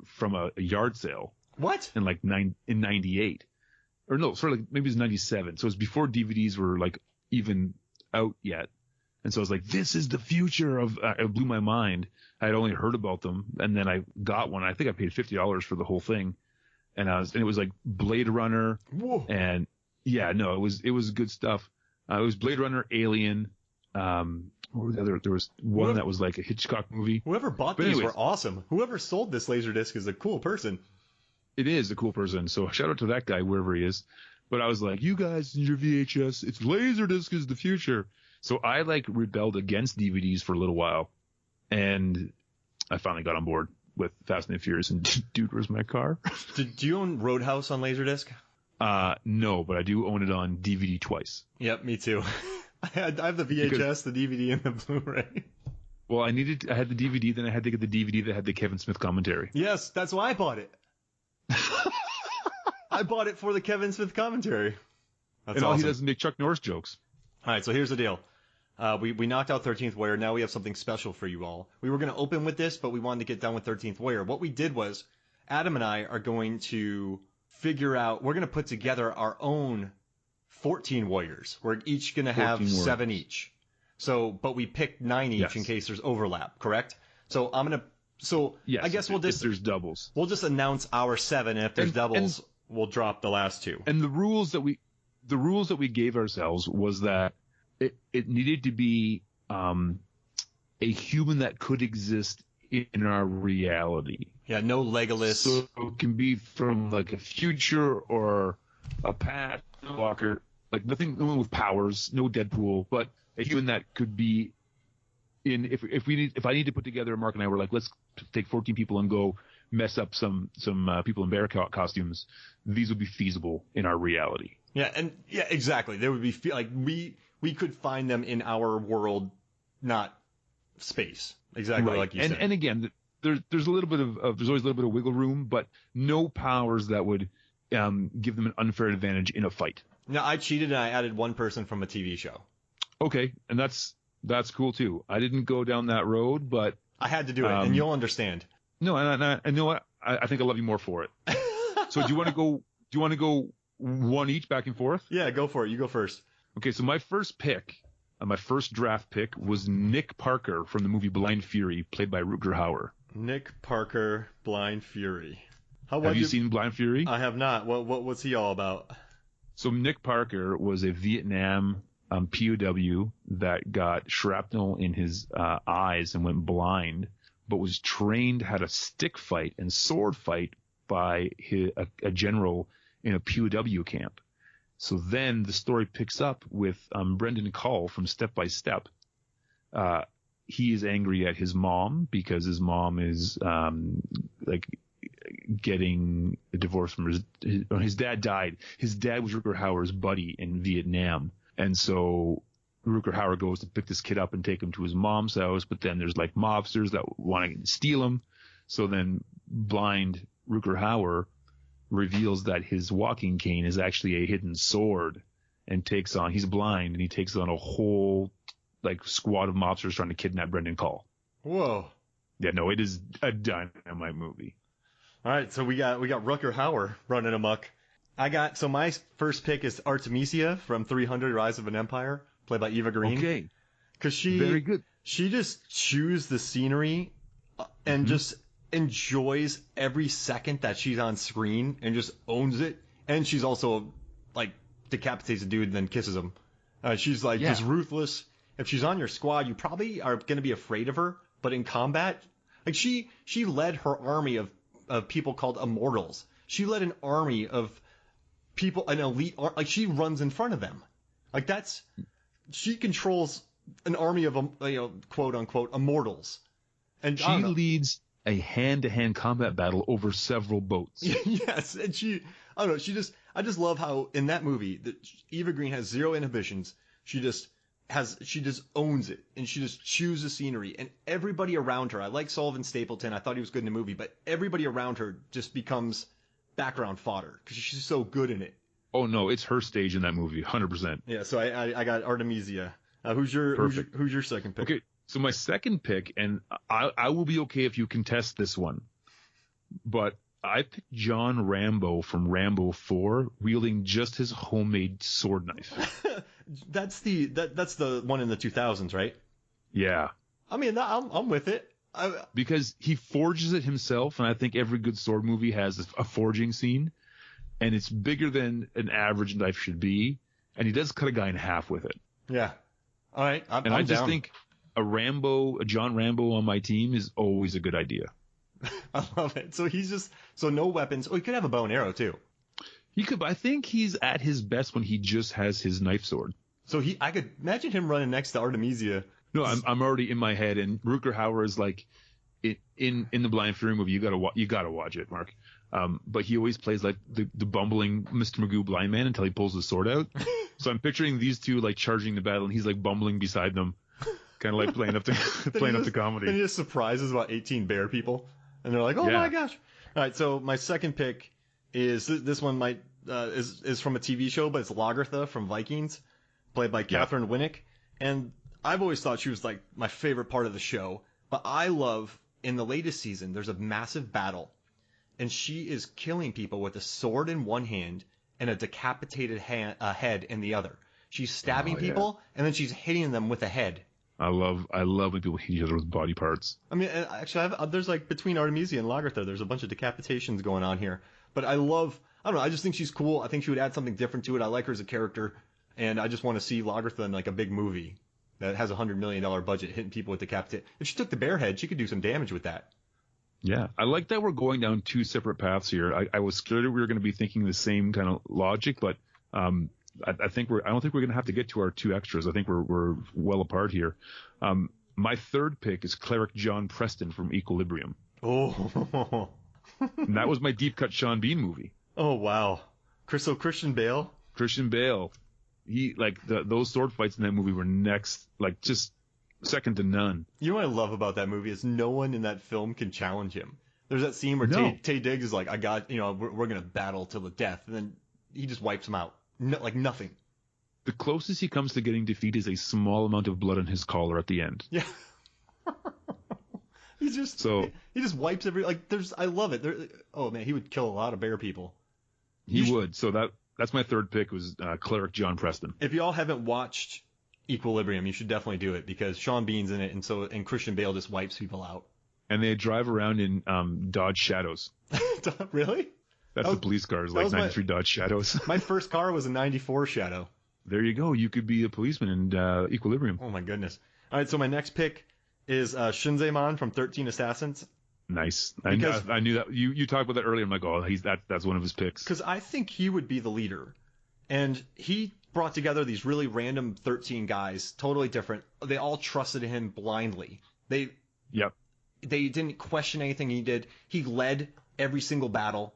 S2: from a yard sale.
S1: What?
S2: In like in 98. Or no, sort of like maybe it was 97. So it was before DVDs were like even out yet. And so I was like, this is the future of, it blew my mind. I had only heard about them. And then I got one. I think I paid $50 for the whole thing. And it was like Blade Runner.
S1: Whoa.
S2: And yeah, no, it was good stuff. It was Blade Runner, Alien. What were the other? There was one that was like a Hitchcock movie.
S1: Whoever bought these were awesome. Whoever sold this Laserdisc is a cool person.
S2: It is a cool person. So shout out to that guy, wherever he is. But I was like, you guys and your VHS, it's Laserdisc is the future. So I like rebelled against DVDs for a little while. And I finally got on board with Fast and the Furious and Dude, Where's My Car?
S1: Do you own Roadhouse on Laserdisc?
S2: No, but I do own it on DVD twice.
S1: Yep, me too. I have the VHS, the DVD, and the Blu-ray.
S2: Well, I had the DVD, then I had to get the DVD that had the Kevin Smith commentary.
S1: Yes, that's why I bought it. I bought it for the Kevin Smith commentary. That's
S2: and all
S1: awesome.
S2: he does is make Chuck Norris jokes.
S1: All right, so here's the deal. We knocked out 13th Warrior. Now we have something special for you all. We were going to open with this, but we wanted to get done with 13th Warrior. What we did was Adam and I are going to figure out, we're going to put together our own 14 Warriors. We're each going to have 7 each. So, but we picked 9 each in case there's overlap, correct? So I guess
S2: if there's doubles.
S1: We'll just announce our 7, and if there's doubles, we'll drop the last 2.
S2: And the rules that we gave ourselves was that it needed to be a human that could exist in our reality.
S1: Yeah, no Legolas.
S2: So it can be from like a future or a past walker, like no one with powers, no Deadpool, but a human that could be in. If I need to put together, Mark and I were like, let's take 14 people and go mess up some people in bear costumes. These would be feasible in our reality.
S1: Yeah, exactly. There would be like we could find them in our world, not space. Exactly
S2: right.
S1: Like you said.
S2: And again, there's a little bit of there's always a little bit of wiggle room, but no powers that would give them an unfair advantage in a fight.
S1: No, I cheated and I added one person from a TV show.
S2: Okay, and that's cool too. I didn't go down that road, but
S1: I had to do it, and you'll understand.
S2: No, and I know what I think I love you more for it. So do you want to go one each back and forth?
S1: Yeah, go for it. You go first.
S2: Okay, so my first pick, my first draft pick was Nick Parker from the movie Blind Fury, played by Rutger Hauer.
S1: Nick Parker, Blind Fury.
S2: Have you seen Blind Fury?
S1: I have not. What's he all about?
S2: So Nick Parker was a Vietnam POW that got shrapnel in his eyes and went blind, but was trained how to stick fight and sword fight by a general in a POW camp. So then the story picks up with Brendan Call from Step by Step. He is angry at his mom because his mom is getting a divorce from his dad died. His dad was Rutger Hauer's buddy in Vietnam. And so Rutger Hauer goes to pick this kid up and take him to his mom's house, but then there's like mobsters that want to steal him. So then blind Rutger Hauer reveals that his walking cane is actually a hidden sword and he's blind and he takes on a whole like squad of mobsters trying to kidnap Brendan Call.
S1: Whoa.
S2: Yeah, no, it is a dynamite movie.
S1: All right, so we got Rutger Hauer running amok. So my first pick is Artemisia from 300 Rise of an Empire, played by Eva Green.
S2: Okay.
S1: Cuz
S2: very good.
S1: She just chews the scenery and just enjoys every second that she's on screen and just owns it. And she's also like decapitates a dude and then kisses him. She's like just ruthless. If she's on your squad, you probably are going to be afraid of her. But in combat, like she led her army of people called immortals. She led an army of people, an elite, like she runs in front of them. Like she controls an army of, quote unquote, immortals. And
S2: she leads a hand-to-hand combat battle over several boats.
S1: Yes. And I just love how in that movie that Eva Green has zero inhibitions. She just owns it, and she just chews the scenery, and everybody around her. I like Sullivan Stapleton. I thought he was good in the movie, but everybody around her just becomes background fodder because she's so good in it.
S2: Oh no, it's her stage in that movie, 100%.
S1: Yeah, so I got Artemisia. Who's your second pick?
S2: Okay, so my second pick, and I will be okay if you contest this one, but I picked John Rambo from Rambo 4, wielding just his homemade sword knife.
S1: That's the one in the 2000s, right?
S2: Yeah.
S1: I mean, I'm with it.
S2: Because he forges it himself, and I think every good sword movie has a forging scene, and it's bigger than an average knife should be, and he does cut a guy in half with it.
S1: Yeah. All right.
S2: I just think a John Rambo on my team is always a good idea.
S1: I love it. So no weapons. Oh, he could have a bow and arrow too.
S2: He could, but I think he's at his best when he just has his knife sword.
S1: So I could imagine him running next to Artemisia.
S2: No, I'm already in my head, and Rutger Hauer is like in the Blind Fury movie. You gotta watch it, Mark. But he always plays like the bumbling Mr. Magoo blind man until he pulls his sword out. So I'm picturing these two like charging the battle, and he's like bumbling beside them, kind of like playing up to comedy.
S1: And he just surprises about 18 bear people, and they're like, "Oh my gosh!" All right, so my second pick is this one is from a TV show, but it's Lagertha from Vikings, played by Catherine Winnick, and I've always thought she was like my favorite part of the show. But I love in the latest season, there's a massive battle, and she is killing people with a sword in one hand and a decapitated head in the other. She's stabbing people, and then she's hitting them with a head.
S2: I love when people hit each other with body parts.
S1: I mean, actually, there's like between Artemisia and Lagertha, there's a bunch of decapitations going on here. But I don't know, I just think she's cool. I think she would add something different to it. I like her as a character, and I just want to see Lagertha in like a big movie that has $100 million budget hitting people with decapitate. If she took the bear head, she could do some damage with that.
S2: Yeah, I like that we're going down two separate paths here. I was scared that we were going to be thinking the same kind of logic, but I don't think we're going to have to get to our two extras. I think we're well apart here. My third pick is Cleric John Preston from Equilibrium.
S1: Oh.
S2: And that was my deep cut Sean Bean movie.
S1: Oh wow. So Christian Bale. He those sword fights in that movie were just second to none. You know what I love about that movie is no one in that film can challenge him. There's that scene where Taye Diggs is like, we're gonna battle till the death, and then he just wipes him out. Like nothing.
S2: The closest he comes to getting defeat is a small amount of blood on his collar at the end.
S1: Yeah. He just wipes I love it. Oh man, he would kill a lot of bear people.
S2: He would. So that's my third pick was Cleric John Preston.
S1: If y'all haven't watched Equilibrium, you should definitely do it because Sean Bean's in it, and Christian Bale just wipes people out.
S2: And they drive around in Dodge Shadows.
S1: Really?
S2: That's the police cars, like 93 Dodge Shadows.
S1: My first car was a 94 Shadow.
S2: There you go. You could be a policeman in Equilibrium.
S1: Oh my goodness. All right, so my next pick is Shinzemon from 13 Assassins.
S2: Nice. I knew that. You talked about that earlier. I'm like, oh, that's one of his picks.
S1: Because I think he would be the leader. And he brought together these really random 13 guys, totally different. They all trusted him blindly. They didn't question anything he did. He led every single battle.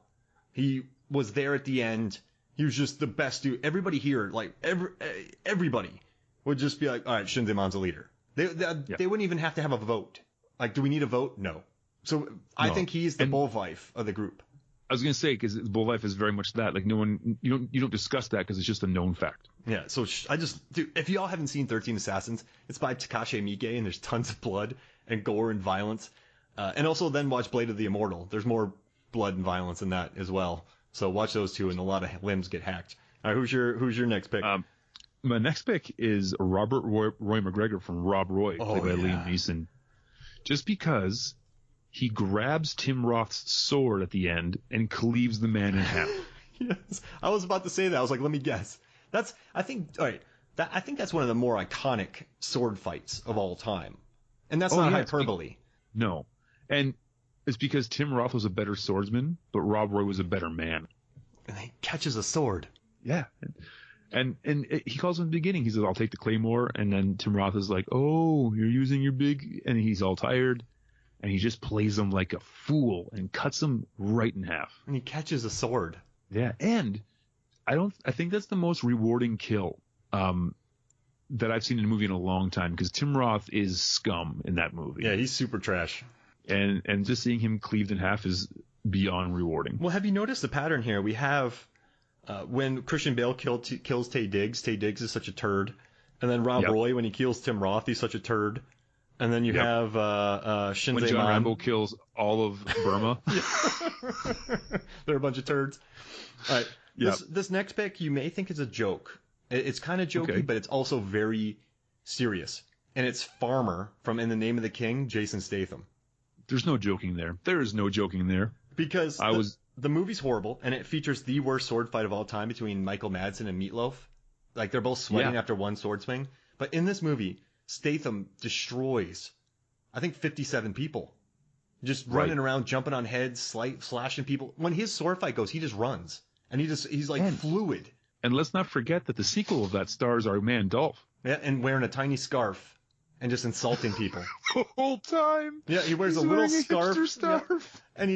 S1: He was there at the end. He was just the best dude. Everybody here, like everybody would just be like, all right, Shinzemon's a leader. They wouldn't even have to have a vote. Like, do we need a vote? No. So I think he's the Bullwife of the group.
S2: I was going to say, because Bullwife is very much that. Like, no one, you don't discuss that because it's just a known fact.
S1: Yeah. So dude, if y'all haven't seen 13 Assassins, it's by Takashi Miike, and there's tons of blood and gore and violence. And also then watch Blade of the Immortal. There's more blood and violence in that as well. So watch those two, and a lot of limbs get hacked. All right, who's your next pick?
S2: My next pick is Robert Roy McGregor from Rob Roy, played by Liam Neeson. Just because he grabs Tim Roth's sword at the end and cleaves the man in half.
S1: Yes, I was about to say that. I was like, let me guess. I think that's one of the more iconic sword fights of all time. And that's not hyperbole.
S2: No. And it's because Tim Roth was a better swordsman, but Rob Roy was a better man.
S1: And he catches a sword.
S2: Yeah. And he calls him in the beginning. He says, I'll take the claymore. And then Tim Roth is like, oh, you're using your big... And he's all tired. And he just plays him like a fool and cuts him right in half.
S1: And he catches a sword.
S2: Yeah. And I think that's the most rewarding kill that I've seen in a movie in a long time, because Tim Roth is scum in that movie.
S1: Yeah, he's super trash.
S2: And just seeing him cleaved in half is beyond rewarding.
S1: Well, have you noticed the pattern here? We have when Christian Bale kills Taye Diggs is such a turd. And then Rob Roy, when he kills Tim Roth, he's such a turd. And then you have Shinzei
S2: when John
S1: Man.
S2: Rambo kills all of Burma.
S1: They're a bunch of turds. All right. This next pick you may think is a joke. It's kind of jokey, but it's also very serious. And it's Farmer from In the Name of the King, Jason Statham.
S2: There's no joking there. There is no joking there.
S1: Because the movie's horrible, and it features the worst sword fight of all time between Michael Madsen and Meatloaf. Like, they're both sweating after one sword swing. But in this movie, Statham destroys, I think, 57 people. Just running around, jumping on heads, slashing people. When his sword fight goes, he just runs. And he's like fluid.
S2: And let's not forget that the sequel of that stars our man Dolph.
S1: Yeah, and wearing a tiny scarf and just insulting people.
S2: The whole time.
S1: Yeah, he wears a little scarf. Yeah, and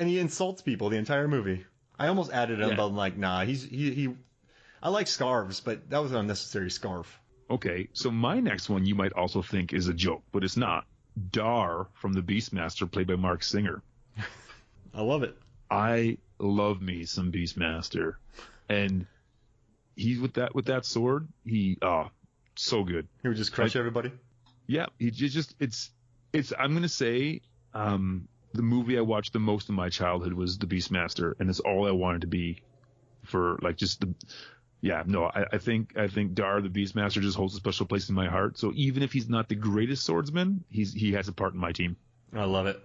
S1: he insults people the entire movie. I almost added him, but I'm like, nah, I like scarves, but that was an unnecessary scarf.
S2: Okay, so my next one you might also think is a joke, but it's not. Dar from The Beastmaster, played by Mark Singer.
S1: I love it.
S2: I love me some Beastmaster. And he's with that sword, so good.
S1: He would just crush everybody?
S2: Yeah, it's I'm going to say the movie I watched the most in my childhood was The Beastmaster, and it's all I wanted to be for like just the... Yeah, no, I think Dar the Beastmaster just holds a special place in my heart. So even if he's not the greatest swordsman, he has a part in my team.
S1: I love it.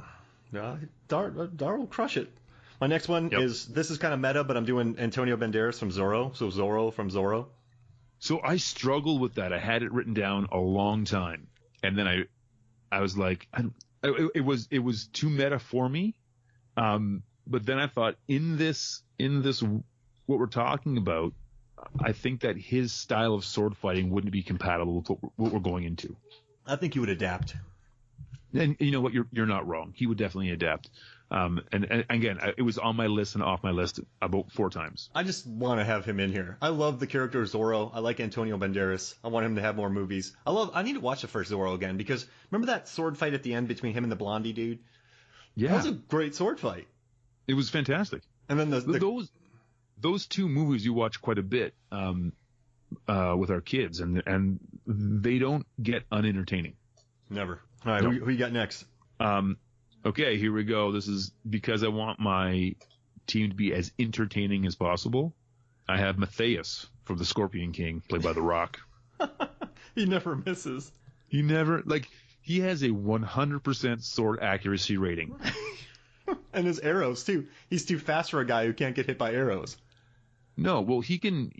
S1: Dar will crush it. My next one is kind of meta, but I'm doing Antonio Banderas from Zorro. So Zorro from Zorro.
S2: So I struggled with that. I had it written down a long time, and then I was like, it was too meta for me. But then I thought in this what we're talking about, I think that his style of sword fighting wouldn't be compatible with what we're going into.
S1: I think he would adapt.
S2: And you know what? You're not wrong. He would definitely adapt. And again, it was on my list and off my list about 4 times.
S1: I just want to have him in here. I love the character Zorro. I like Antonio Banderas. I want him to have more movies. I need to watch the first Zorro again, because remember that sword fight at the end between him and the Blondie dude? Yeah. That was a great sword fight.
S2: It was fantastic.
S1: And then
S2: those 2 movies you watch quite a bit with our kids, and they don't get unentertaining.
S1: Never. All right, who you got next?
S2: Okay, here we go. This is because I want my team to be as entertaining as possible. I have Matthias from The Scorpion King, played by The Rock.
S1: He never misses.
S2: He has a 100% sword accuracy rating.
S1: And his arrows too. He's too fast for a guy who can't get hit by arrows.
S2: No, well, he can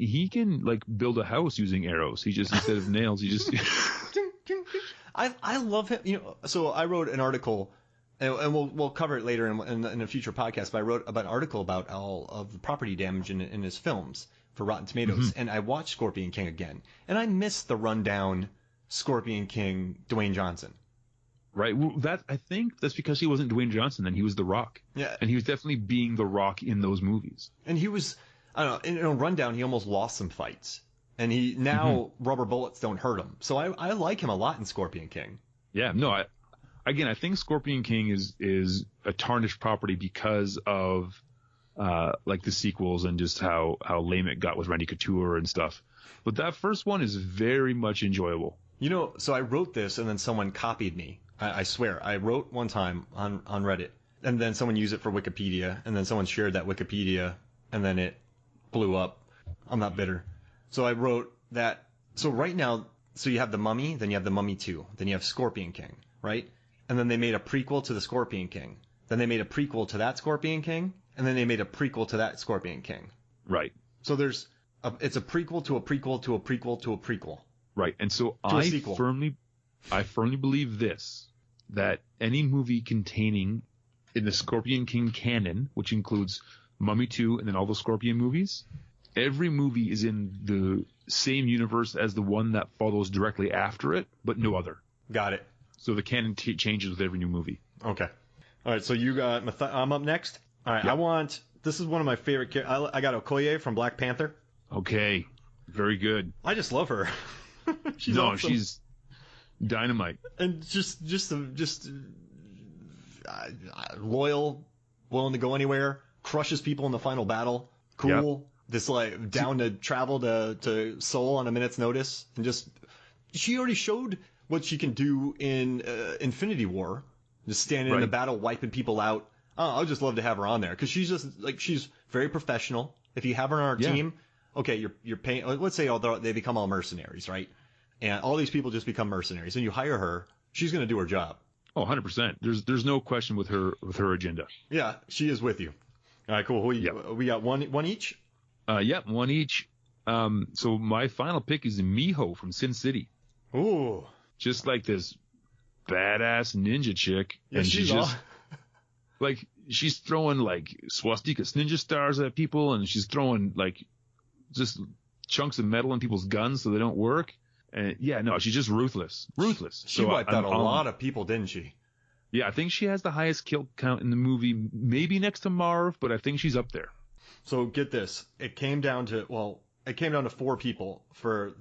S2: like build a house using arrows. He just, instead of nails, he just.
S1: I love him. You know, so I wrote an article, and we'll cover it later in a future podcast. But I wrote about an article about all of the property damage in his films for Rotten Tomatoes, and I watched Scorpion King again, and I missed the rundown Scorpion King Dwayne Johnson.
S2: Right. Well, I think that's because he wasn't Dwayne Johnson then. He was The Rock. Yeah. And he was definitely being The Rock in those movies.
S1: And he was, I don't know, in a rundown, he almost lost some fights. And rubber bullets don't hurt him. So I like him a lot in Scorpion King.
S2: Yeah. No, I think Scorpion King is a tarnished property because of like the sequels and just how lame it got with Randy Couture and stuff. But that first one is very much enjoyable.
S1: You know, so I wrote this and then someone copied me. I swear, I wrote one time on Reddit, and then someone used it for Wikipedia, and then someone shared that Wikipedia, and then it blew up. I'm not bitter. So I wrote that. So right now, so you have The Mummy, then you have The Mummy 2, then you have Scorpion King, right? and then they made a prequel to the Scorpion King. Then they made a prequel to that Scorpion King, and then they made a prequel to that Scorpion King.
S2: Right.
S1: So it's a prequel to a prequel to a prequel to a prequel.
S2: Right. And so I firmly believe this, that any movie containing in the Scorpion King canon, which includes Mummy 2 and then all the Scorpion movies, every movie is in the same universe as the one that follows directly after it, but no other.
S1: Got it.
S2: So the canon changes with every new movie.
S1: Okay. All right, so you got I'm up next. All right, yep. This is one of my favorite characters. I got Okoye from Black Panther.
S2: Okay, very good.
S1: I just love her. She's awesome.
S2: She's dynamite.
S1: And just loyal, willing to go anywhere, crushes people in the final battle. Cool. Yep. This down to travel to Seoul on a minute's notice, and she already showed what she can do in Infinity War, just standing in the battle, wiping people out. I would just love to have her on there because she's just she's very professional. If you have her on our team, okay, you're paying. Let's say they become all mercenaries, right? And all these people just become mercenaries, and you hire her. She's going to do her job.
S2: Oh, 100%. There's no question with her agenda.
S1: Yeah, she is with you. All right, cool. We got one each.
S2: Yep, one each. So my final pick is Miho from Sin City.
S1: Ooh.
S2: Just like this badass ninja chick. Yeah, and she's just she's throwing swastikas ninja stars at people, and she's throwing just chunks of metal in people's guns so they don't work. And she's just ruthless.
S1: She wiped out a lot of people, didn't she?
S2: Yeah, I think she has the highest kill count in the movie, maybe next to Marv, but I think she's up there.
S1: So get this, it came down to 4 people for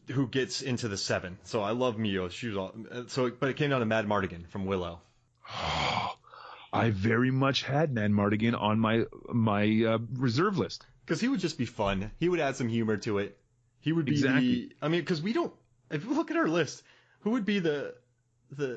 S1: who gets into the 7. So I love Mio. But it came down to Mad Mardigan from Willow.
S2: I very much had Mad Mardigan on my reserve list
S1: because he would just be fun. He would add some humor to it. He would be because we don't. If you look at our list, who would be the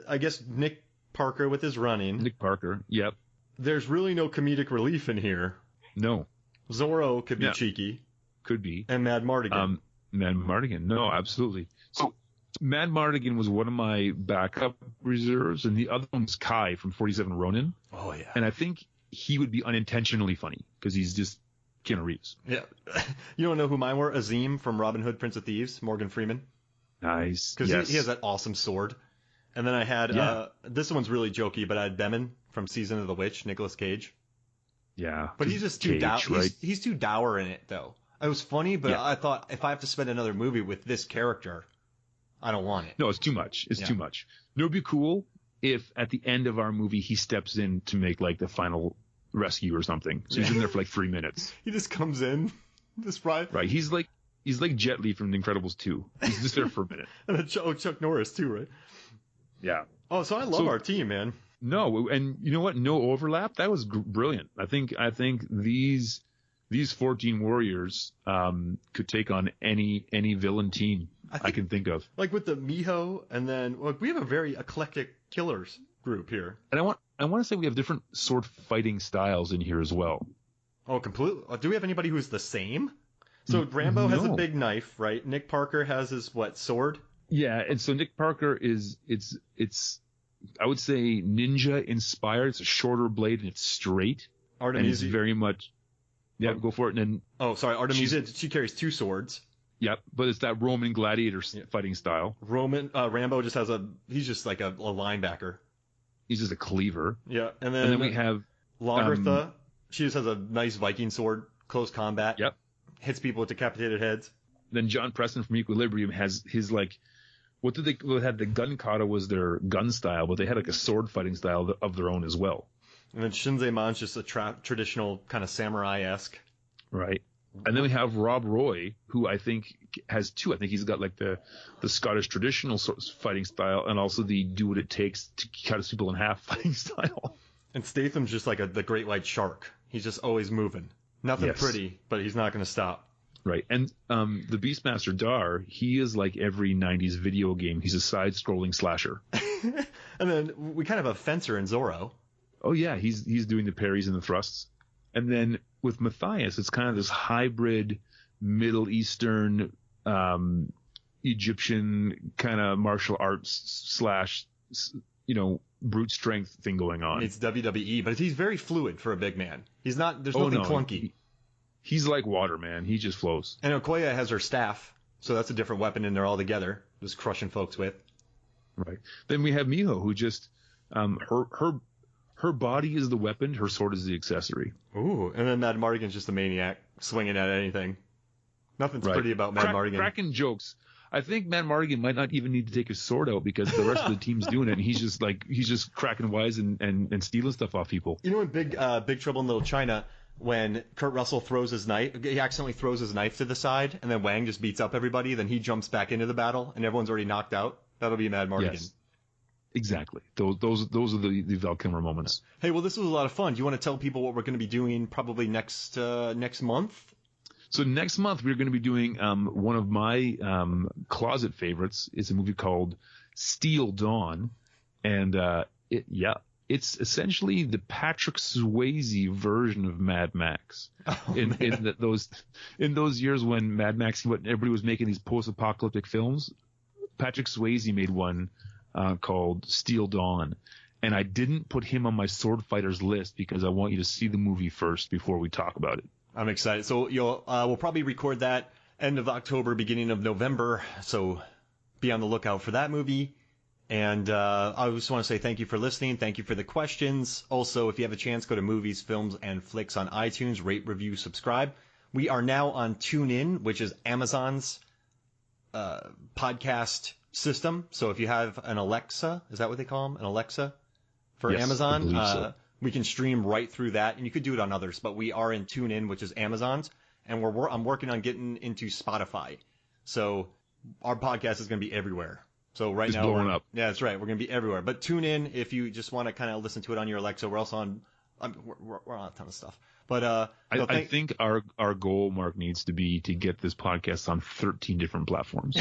S1: I guess Nick Parker with his running.
S2: Nick Parker, yep.
S1: There's really no comedic relief in here.
S2: No.
S1: Zorro could be cheeky.
S2: Could be.
S1: And Mad Mardigan.
S2: Mad Mardigan. No, absolutely. So Mad Mardigan was one of my backup reserves, and the other one was Kai from 47 Ronin.
S1: Oh, yeah.
S2: And I think he would be unintentionally funny because he's just Keanu Reeves.
S1: Yeah. You don't know who mine were? Azim from Robin Hood, Prince of Thieves, Morgan Freeman.
S2: Nice.
S1: Because he has that awesome sword. And then I had, this one's really jokey, but I had Bemin from Season of the Witch, Nicolas Cage.
S2: Yeah.
S1: But he's just too dour. Right? He's too dour in it, though. It was funny, but I thought if I have to spend another movie with this character, I don't want it.
S2: No, it's too much. It's too much. It would be cool if at the end of our movie he steps in to make the final rescue or something. So he's in there for 3 minutes.
S1: He just comes in.
S2: Right. He's like Jet Li from The Incredibles 2. He's just there for a minute.
S1: And Chuck Norris too, right?
S2: Yeah.
S1: Oh, so I love our team, man.
S2: No, and you know what? No overlap. That was brilliant. I think these 14 warriors could take on any villain team I can think of.
S1: Like with the Miho, and then we have a very eclectic killers group here.
S2: And I want to say we have different sword fighting styles in here as well.
S1: Oh, completely. Do we have anybody who's the same? So Rambo has a big knife, right? Nick Parker has his sword?
S2: Yeah, and so Nick Parker it's I would say ninja inspired. It's a shorter blade and it's straight.
S1: Artemisia.
S2: And it's very much go for it. And then
S1: Artemisia, she carries 2 swords.
S2: Yep, but it's that Roman gladiator fighting style.
S1: Rambo just has he's just like a linebacker.
S2: He's just a cleaver.
S1: Yeah, and then
S2: we have
S1: Lagertha. She just has a nice Viking sword, close combat.
S2: Yep.
S1: Hits people with decapitated heads.
S2: Then John Preston from Equilibrium has his what did they had the gun kata was their gun style, but they had a sword fighting style of their own as well.
S1: And then Shinzeimon's just a traditional kind of samurai-esque.
S2: Right. And then we have Rob Roy, who I think has 2. I think he's got the Scottish traditional fighting style and also the do what it takes to cut people in half fighting style.
S1: And Statham's just the great white shark. He's just always moving. Nothing pretty, but he's not going to stop.
S2: Right. And the Beastmaster Dar, he is like every 90s video game. He's a side-scrolling slasher.
S1: And then we kind of have a fencer in Zorro.
S2: Oh, yeah. He's doing the parries and the thrusts. And then with Matthias, it's kind of this hybrid Middle Eastern, Egyptian kind of martial arts brute strength thing going on.
S1: It's WWE, but he's very fluid for a big man. He's not. There's nothing clunky.
S2: He's like water, man. He just flows.
S1: And Okoye has her staff, so that's a different weapon in there altogether, just crushing folks with.
S2: Right. Then we have Miho, who just her body is the weapon, her sword is the accessory.
S1: Ooh, and then Mad Mardigan's just a maniac, swinging at anything. Nothing's pretty about Mad Mardigan.
S2: Cracking jokes. I think Mad Mardigan might not even need to take his sword out because the rest of the team's doing it, and he's just cracking wise and stealing stuff off people.
S1: You know, in Big Trouble in Little China, when Kurt Russell throws his knife, he accidentally throws his knife to the side, and then Wang just beats up everybody. Then he jumps back into the battle, and everyone's already knocked out. That'll be Mad Mardigan.
S2: Yes, exactly. Those are the Val Kilmer moments.
S1: Hey, well, this was a lot of fun. Do you want to tell people what we're going to be doing probably next month?
S2: So next month we're going to be doing one of my closet favorites. It's a movie called Steel Dawn, and it's essentially the Patrick Swayze version of Mad Max. In those years when Mad Max, everybody was making these post-apocalyptic films, Patrick Swayze made one called Steel Dawn, and I didn't put him on my Sword Fighters list because I want you to see the movie first before we talk about it.
S1: I'm excited. So we'll probably record that end of October, beginning of November. So be on the lookout for that movie. And I just want to say thank you for listening. Thank you for the questions. Also, if you have a chance, go to Movies, Films, and Flicks on iTunes. Rate, review, subscribe. We are now on TuneIn, which is Amazon's podcast system. So if you have an Alexa, is that what they call them? An Alexa for
S2: yes,
S1: Amazon?
S2: I believe so.
S1: We can stream right through that, and you could do it on others, but we are in TuneIn, which is Amazon's, and I'm working on getting into Spotify. So our podcast is going to be everywhere. So right now,
S2: blowing up.
S1: Yeah, that's right. We're going to be everywhere. But tune in if you just want to kind of listen to it on your Alexa. We're also on. We're on a ton of stuff. But
S2: I think our goal, Mark, needs to be to get this podcast on 13 different platforms.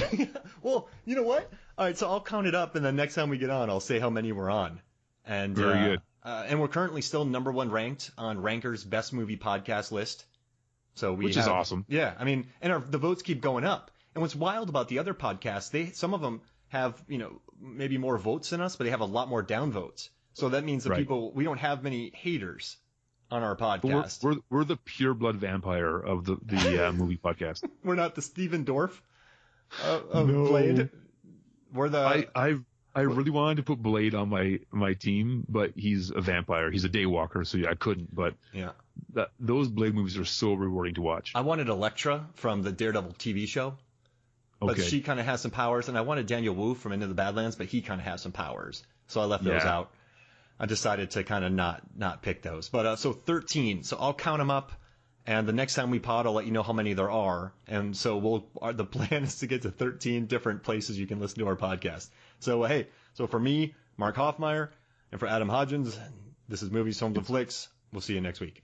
S1: Well, you know what? All right, so I'll count it up, and then next time we get on, I'll say how many we're on. And
S2: very good.
S1: And we're currently still number one ranked on Ranker's Best Movie Podcast list. So
S2: which is awesome.
S1: Yeah, I mean, and the votes keep going up. And what's wild about the other podcasts, some of them have, maybe more votes than us, but they have a lot more downvotes. So that means that we don't have many haters on our podcast.
S2: We're the pure blood vampire of the movie podcast.
S1: We're not the Steven Dorff of Blade. We're the.
S2: I really wanted to put Blade on my team, but he's a vampire. He's a daywalker, so I couldn't. But
S1: yeah,
S2: those Blade movies are so rewarding to watch.
S1: I wanted Elektra from the Daredevil TV show, but she kind of has some powers, and I wanted Daniel Wu from Into the Badlands, but he kind of has some powers, so I left those out. I decided to kind of not pick those. But so 13. So I'll count them up, and the next time we pod, I'll let you know how many there are. And so the plan is to get to 13 different places you can listen to our podcast. So, hey, for me, Mark Hoffmeyer, and for Adam Hodgins, this is Movies, Films, and Flicks. We'll see you next week.